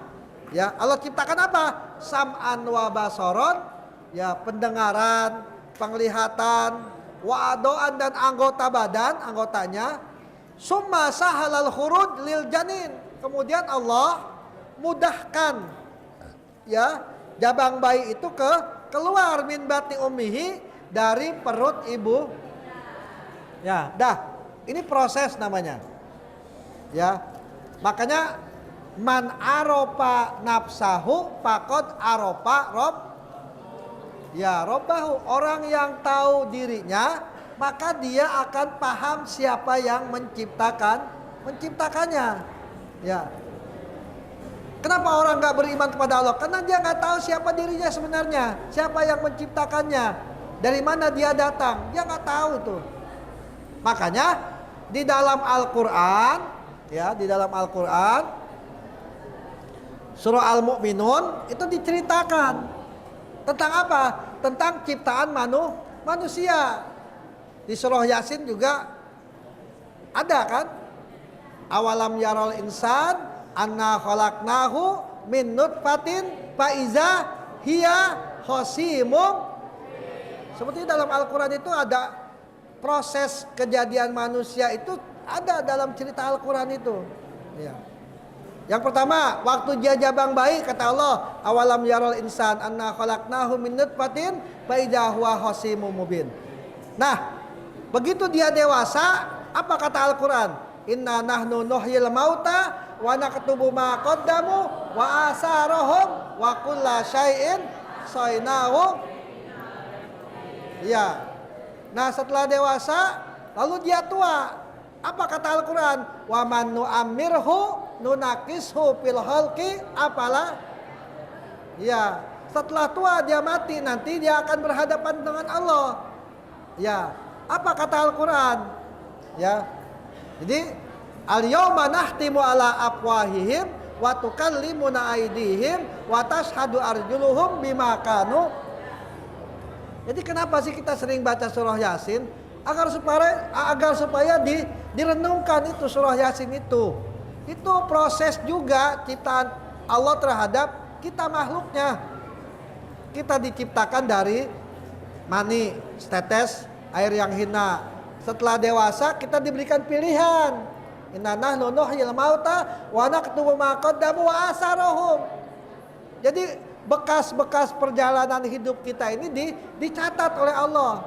Ya, Allah ciptakan apa? Sam'an wa basaron, ya pendengaran, penglihatan, wa adoan dan anggota badan, anggotanya. Summa sahalal khuruj lil janin. Kemudian Allah mudahkan ya jabang bayi itu keluar min batni ummihi, dari perut ibu. Ya, dah. Ini proses namanya. Ya. Makanya man aropa nafsahu faqad aropa robbahu. Orang yang tahu dirinya, maka dia akan paham siapa yang menciptakannya. Ya. Kenapa orang nggak beriman kepada Allah? Karena dia nggak tahu siapa dirinya sebenarnya, siapa yang menciptakannya, dari mana dia datang, dia nggak tahu itu. Makanya di dalam Al-Quran, ya di dalam Al-Quran, surah Al-Mu'minun itu diceritakan tentang apa? Tentang ciptaan manusia. Di surah Yasin juga ada kan? Awalam yarol insan anna khalaqnahu min nutfatin faiza hiya khosimum. Seperti dalam Al-Quran itu ada proses kejadian manusia, itu ada dalam cerita Al-Quran itu. Ya. Yang pertama, waktu dia jabang bayi, kata Allah, awalam yarol insan anna khalaqnahu min nutfatin faiza huwa khosimum mubin. Nah, begitu dia dewasa, apa kata Al-Quran? Inna nahnu nuhyil mauta wa naktubu ma qaddamu wa asarahum wa kulla syai'in saynahu. Ya. Nah, setelah dewasa lalu dia tua. Apa kata Al-Quran? Wa man nu'ammirhu nunakishu fil khalqi afala. Ya, setelah tua dia mati, nanti dia akan berhadapan dengan Allah. Ya, apa kata Al-Quran? Ya. Jadi al-yawma nahtimu ala afwahihim wa tukallimuna aydihim wa tashhadu arjuluhum bima kanu. Jadi kenapa sih kita sering baca surah Yasin? Agar supaya direnungkan itu surah Yasin itu. Itu proses juga ciptaan Allah terhadap kita makhluknya. Kita diciptakan dari mani, setetes air yang hina. Setelah dewasa kita diberikan pilihan. Inna nahnu nuhyil mauta wa naktubu ma qaddamu wa asarahum. Jadi bekas-bekas perjalanan hidup kita ini dicatat oleh Allah.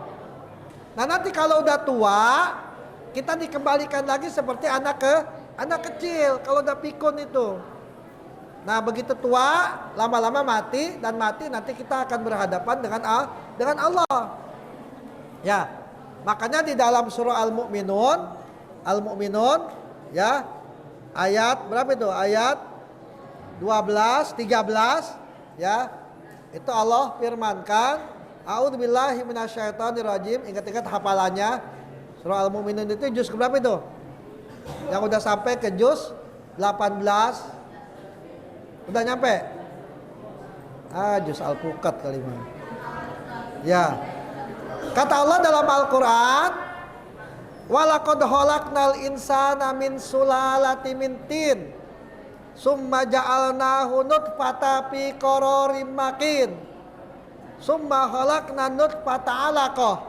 Nah, nanti kalau udah tua, kita dikembalikan lagi seperti anak kecil kalau udah pikun itu. Nah, begitu tua, lama-lama mati, dan mati nanti kita akan berhadapan dengan Allah. Ya. Makanya di dalam surah Al-Mu'minun ya, ayat berapa itu? Ayat 12, 13 ya. Itu Allah firmankan, a'udzubillahi minasyaitonirrajim. Ingat-ingat hafalannya. Surah Al-Mu'minun itu juz keberapa itu? Yang udah sampai ke juz 18. Udah nyampe? Juz Al-Fuqat kali mah. Ya. Kata Allah dalam Al-Quran, walaqad khalaqnal insana min sulalatin min tin summa ja'alnahu nutfatan fi qararin makin summa khalaqna nutfata 'alaqah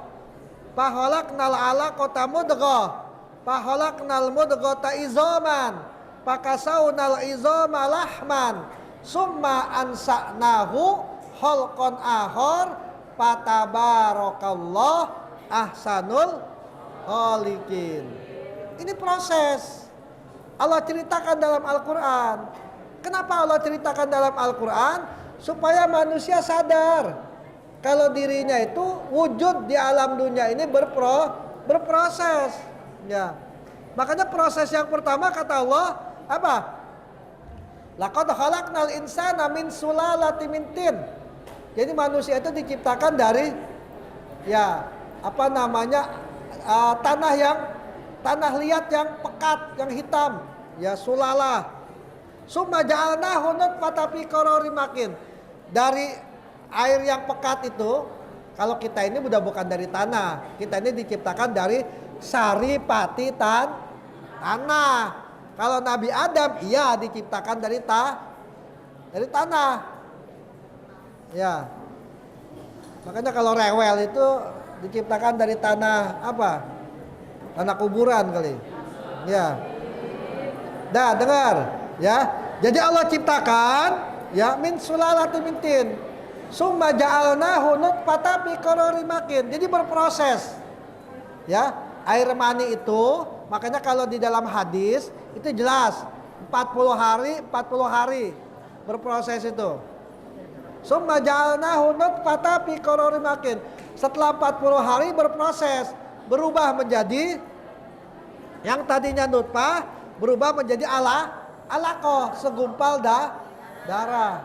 fa khalaqnal 'alaqata mudghah fa khalaqnal mudghata izaman fa kasawnal izama lahman summa ansa'nahu khalqan akhar fatabarakallah ahsanul khaliqin. Ini proses. Allah ceritakan dalam Al-Quran. Kenapa Allah ceritakan dalam Al-Quran? Supaya manusia sadar kalau dirinya itu wujud di alam dunia ini berproses. Ya. Makanya proses yang pertama kata Allah apa? Laqad khalaqnal insana min sulalatin min tin. Jadi manusia itu diciptakan dari tanah liat yang pekat, yang hitam, sulalah. Summa ja'alnahu nutfatan fi qararin makin. Dari air yang pekat itu, kalau kita ini udah bukan dari tanah, kita ini diciptakan dari saripati tanah. Kalau Nabi Adam diciptakan dari tanah. Ya. Makanya kalau rewel itu diciptakan dari tanah apa? Tanah kuburan kali. Ya. Dah dengar, ya. Jadi Allah ciptakan min sulalatin min tin. Summa ja'alnahu nutfatan fi qararin makin. Jadi berproses. Ya, air mani itu makanya kalau di dalam hadis itu jelas 40 hari berproses itu. Summa ja'alnahu nutfatan fi qararin makin. Setelah 40 hari berproses, berubah menjadi yang tadinya nutfah berubah menjadi alaqah, segumpal darah.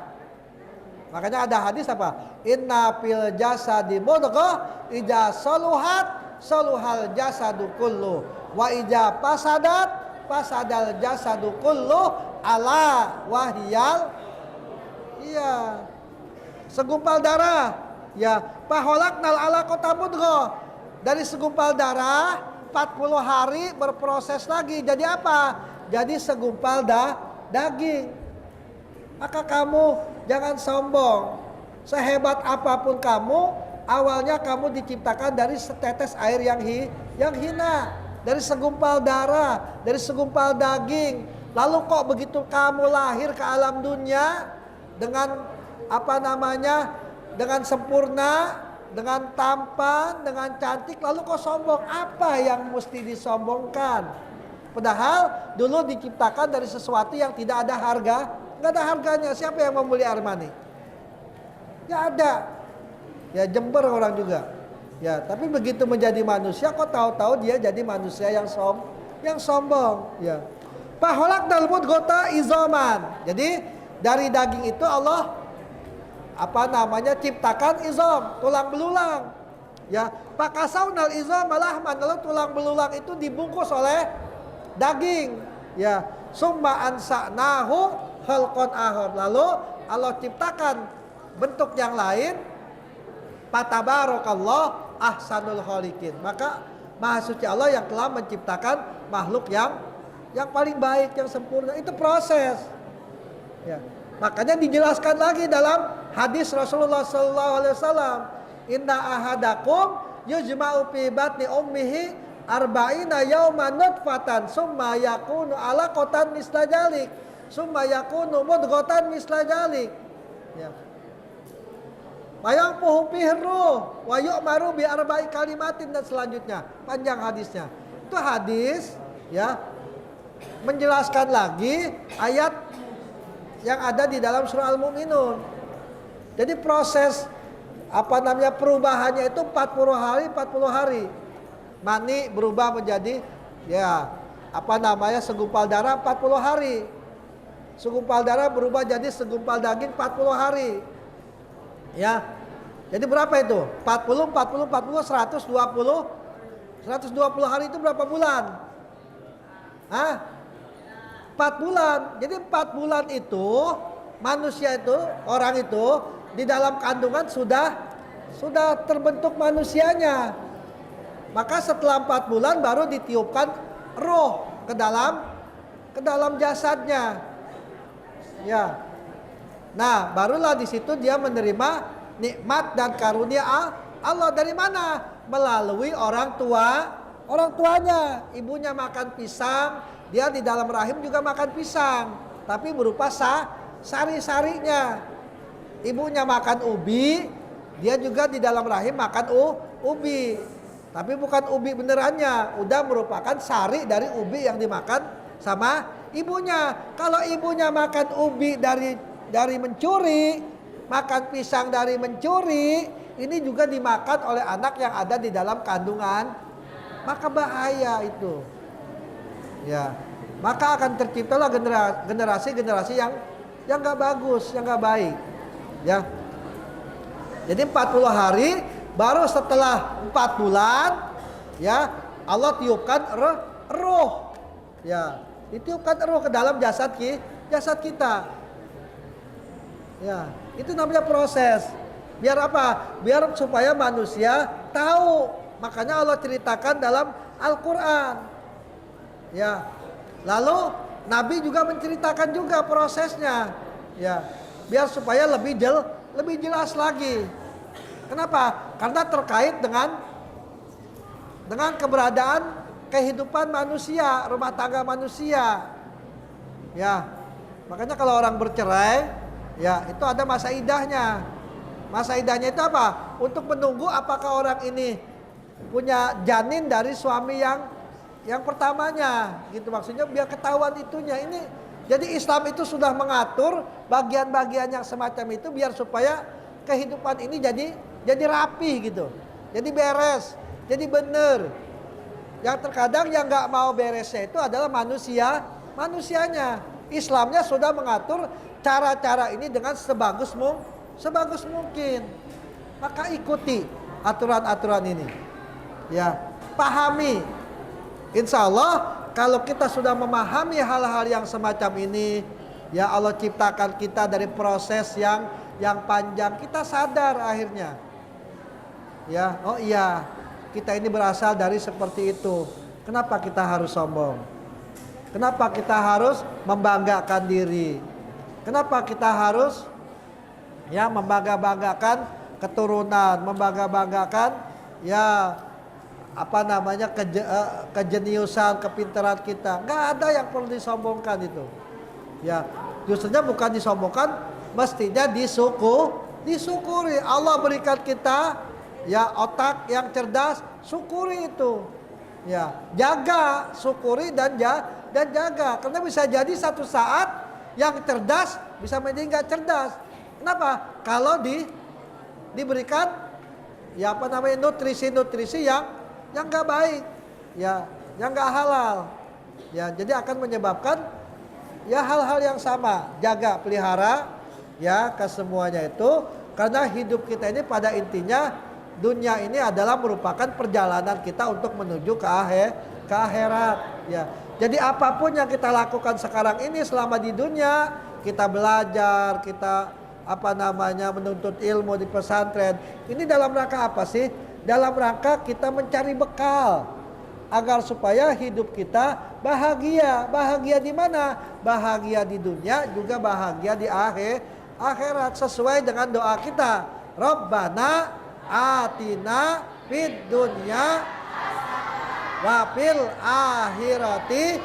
Makanya ada hadis apa? Inna fil jasadi mudghah idza saluhat saluhal jasadu kullu wa idza fasadal jasadu kullu ala wahyal segumpal darah. Ya, faholaknal alaqata mudghah. Dari segumpal darah 40 hari berproses lagi. Jadi apa? Jadi segumpal daging. Maka kamu jangan sombong. Sehebat apapun kamu, awalnya kamu diciptakan dari setetes air yang hina, dari segumpal darah, dari segumpal daging. Lalu kok begitu kamu lahir ke alam dunia dengan dengan sempurna, dengan tampan, dengan cantik, lalu kok sombong? Apa yang mesti disombongkan? Padahal dulu diciptakan dari sesuatu yang tidak ada harga, nggak ada harganya. Siapa yang membeli Armani? Ya ada. Ya Jember orang juga. Ya, tapi begitu menjadi manusia, kok tahu-tahu dia jadi manusia yang sombong. Ya. Faholaknal mudghata izoman. Jadi dari daging itu Allah ciptakan izom, tulang belulang. Ya, pakasaunal izom lahman, lalu tulang belulang itu dibungkus oleh daging. Ya, summa ansa'nahu khalqan akhar. Lalu Allah ciptakan bentuk yang lain. Fatabarakallah ahsanul khaliqin. Maka Maha Suci Allah yang telah menciptakan makhluk yang paling baik, yang sempurna. Itu proses. Ya. Makanya dijelaskan lagi dalam hadis Rasulullah SAW. Inna ahadakum yujma'u fi batni ummihi arba'ina yawman nutfatan summa yakunu alaqatan misla jalik summa yakunu mudghatan misla jalik. Ya. Mayang puhu pihru wa yu'maru bi arba'i kalimatin, dan selanjutnya panjang hadisnya. Itu hadis menjelaskan lagi ayat yang ada di dalam surah Al-Mu'minun. Jadi proses perubahannya itu 40 hari. Mani berubah menjadi segumpal darah 40 hari. Segumpal darah berubah jadi segumpal daging 40 hari. Ya. Jadi berapa itu? 40 120 hari itu berapa bulan? 4 bulan. Jadi 4 bulan itu manusia itu, orang itu di dalam kandungan sudah terbentuk manusianya. Maka setelah 4 bulan baru ditiupkan roh ke dalam jasadnya. Ya. Nah, barulah di situ dia menerima nikmat dan karunia Allah. Dari mana? Melalui orang tuanya. Ibunya makan pisang, dia di dalam rahim juga makan pisang, tapi berupa sari-sarinya. Ibunya makan ubi, dia juga di dalam rahim makan ubi. Tapi bukan ubi benerannya, udah merupakan sari dari ubi yang dimakan sama ibunya. Kalau ibunya makan ubi dari mencuri, makan pisang dari mencuri, ini juga dimakan oleh anak yang ada di dalam kandungan, maka bahaya itu. Ya, maka akan terciptalah generasi-generasi yang nggak bagus, yang nggak baik. Ya. Jadi 40 hari, baru setelah 4 bulan, ya Allah tiupkan roh, ya ditiupkan roh ke dalam jasad kita. Ya, itu namanya proses. Biar apa? Biar supaya manusia tahu. Makanya Allah ceritakan dalam Al-Quran. Ya, lalu Nabi juga menceritakan juga prosesnya. Ya, biar supaya lebih jelas lagi. Kenapa? Karena terkait dengan keberadaan kehidupan manusia, rumah tangga manusia. Ya, makanya kalau orang bercerai, ya itu ada masa idahnya. Masa idahnya itu apa? Untuk menunggu apakah orang ini punya janin dari suami yang pertamanya, gitu maksudnya biar ketahuan itunya. Ini jadi Islam itu sudah mengatur bagian-bagian yang semacam itu biar supaya kehidupan ini jadi rapi gitu, jadi beres, jadi benar. Yang terkadang yang nggak mau beresnya itu adalah manusianya. Islamnya sudah mengatur cara-cara ini dengan sebagus mungkin. Maka ikuti aturan-aturan ini. Ya, pahami. Insya Allah kalau kita sudah memahami hal-hal yang semacam ini, ya Allah ciptakan kita dari proses yang panjang, kita sadar akhirnya. Ya, oh iya, kita ini berasal dari seperti itu. Kenapa kita harus sombong? Kenapa kita harus membanggakan diri? Kenapa kita harus ya membangga-banggakan keturunan, membangga-banggakan ya apa namanya kejeniusan, kepintaran kita. Nggak ada yang perlu disombongkan itu. Ya, justru bukan disombongkan, mestinya disyukuri. Allah berikan kita ya otak yang cerdas, syukuri itu. Ya, jaga, syukuri dan jaga. Karena bisa jadi satu saat yang cerdas bisa menjadi nggak cerdas. Kenapa? Kalau diberikan ya apa namanya nutrisi-nutrisi yang nggak baik, ya, yang nggak halal, ya, jadi akan menyebabkan ya hal-hal yang sama. Jaga, pelihara, ya, kesemuanya itu, karena hidup kita ini pada intinya dunia ini adalah merupakan perjalanan kita untuk menuju ke akhirat, ya. Jadi apapun yang kita lakukan sekarang ini selama di dunia, kita belajar, kita apa namanya menuntut ilmu di pesantren, ini dalam rangka apa sih? Dalam rangka kita mencari bekal agar supaya hidup kita bahagia. Bahagia di mana? Bahagia di dunia, juga bahagia di akhirat, sesuai dengan doa kita. Rabbana atina fid dunya wa fil akhirati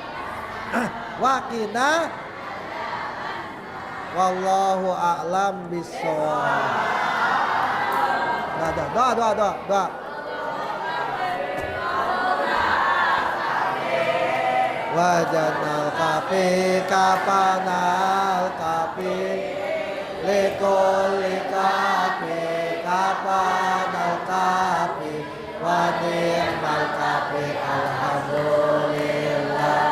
wa qina wallahu a'lam bissawab. Doa. Wajanal kafi kapanal kafi lekol kafi kapanal kafi wadi'mal kafi alhamdulillah.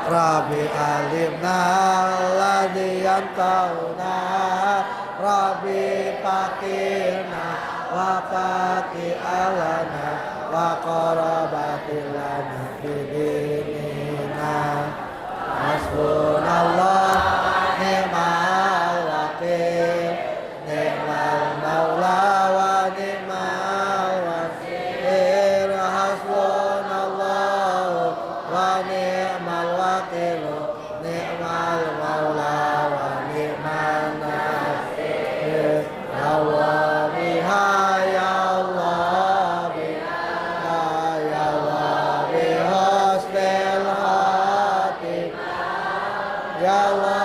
Rabbi alimna ladhi yantauna Rabbi fakirna wa faki alana wa qarabatilana bidinina hasbunallah ni'mal wakil ni'mal maula wa ni'mal wakil hasbunallah wa ni'mal wakil ni'mal maula wa ni'mal nasir. Ya Allah biha ya Allah biha ya Allah bihusnil khatimah ya Allah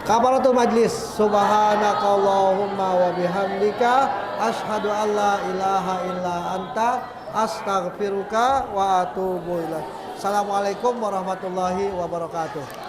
Kafaratul majlis. Subhanakallahumma wa bihamdika asyhadu an la ilaha illa anta astaghfiruka wa atubu ilaik. Assalamualaikum warahmatullahi wabarakatuh.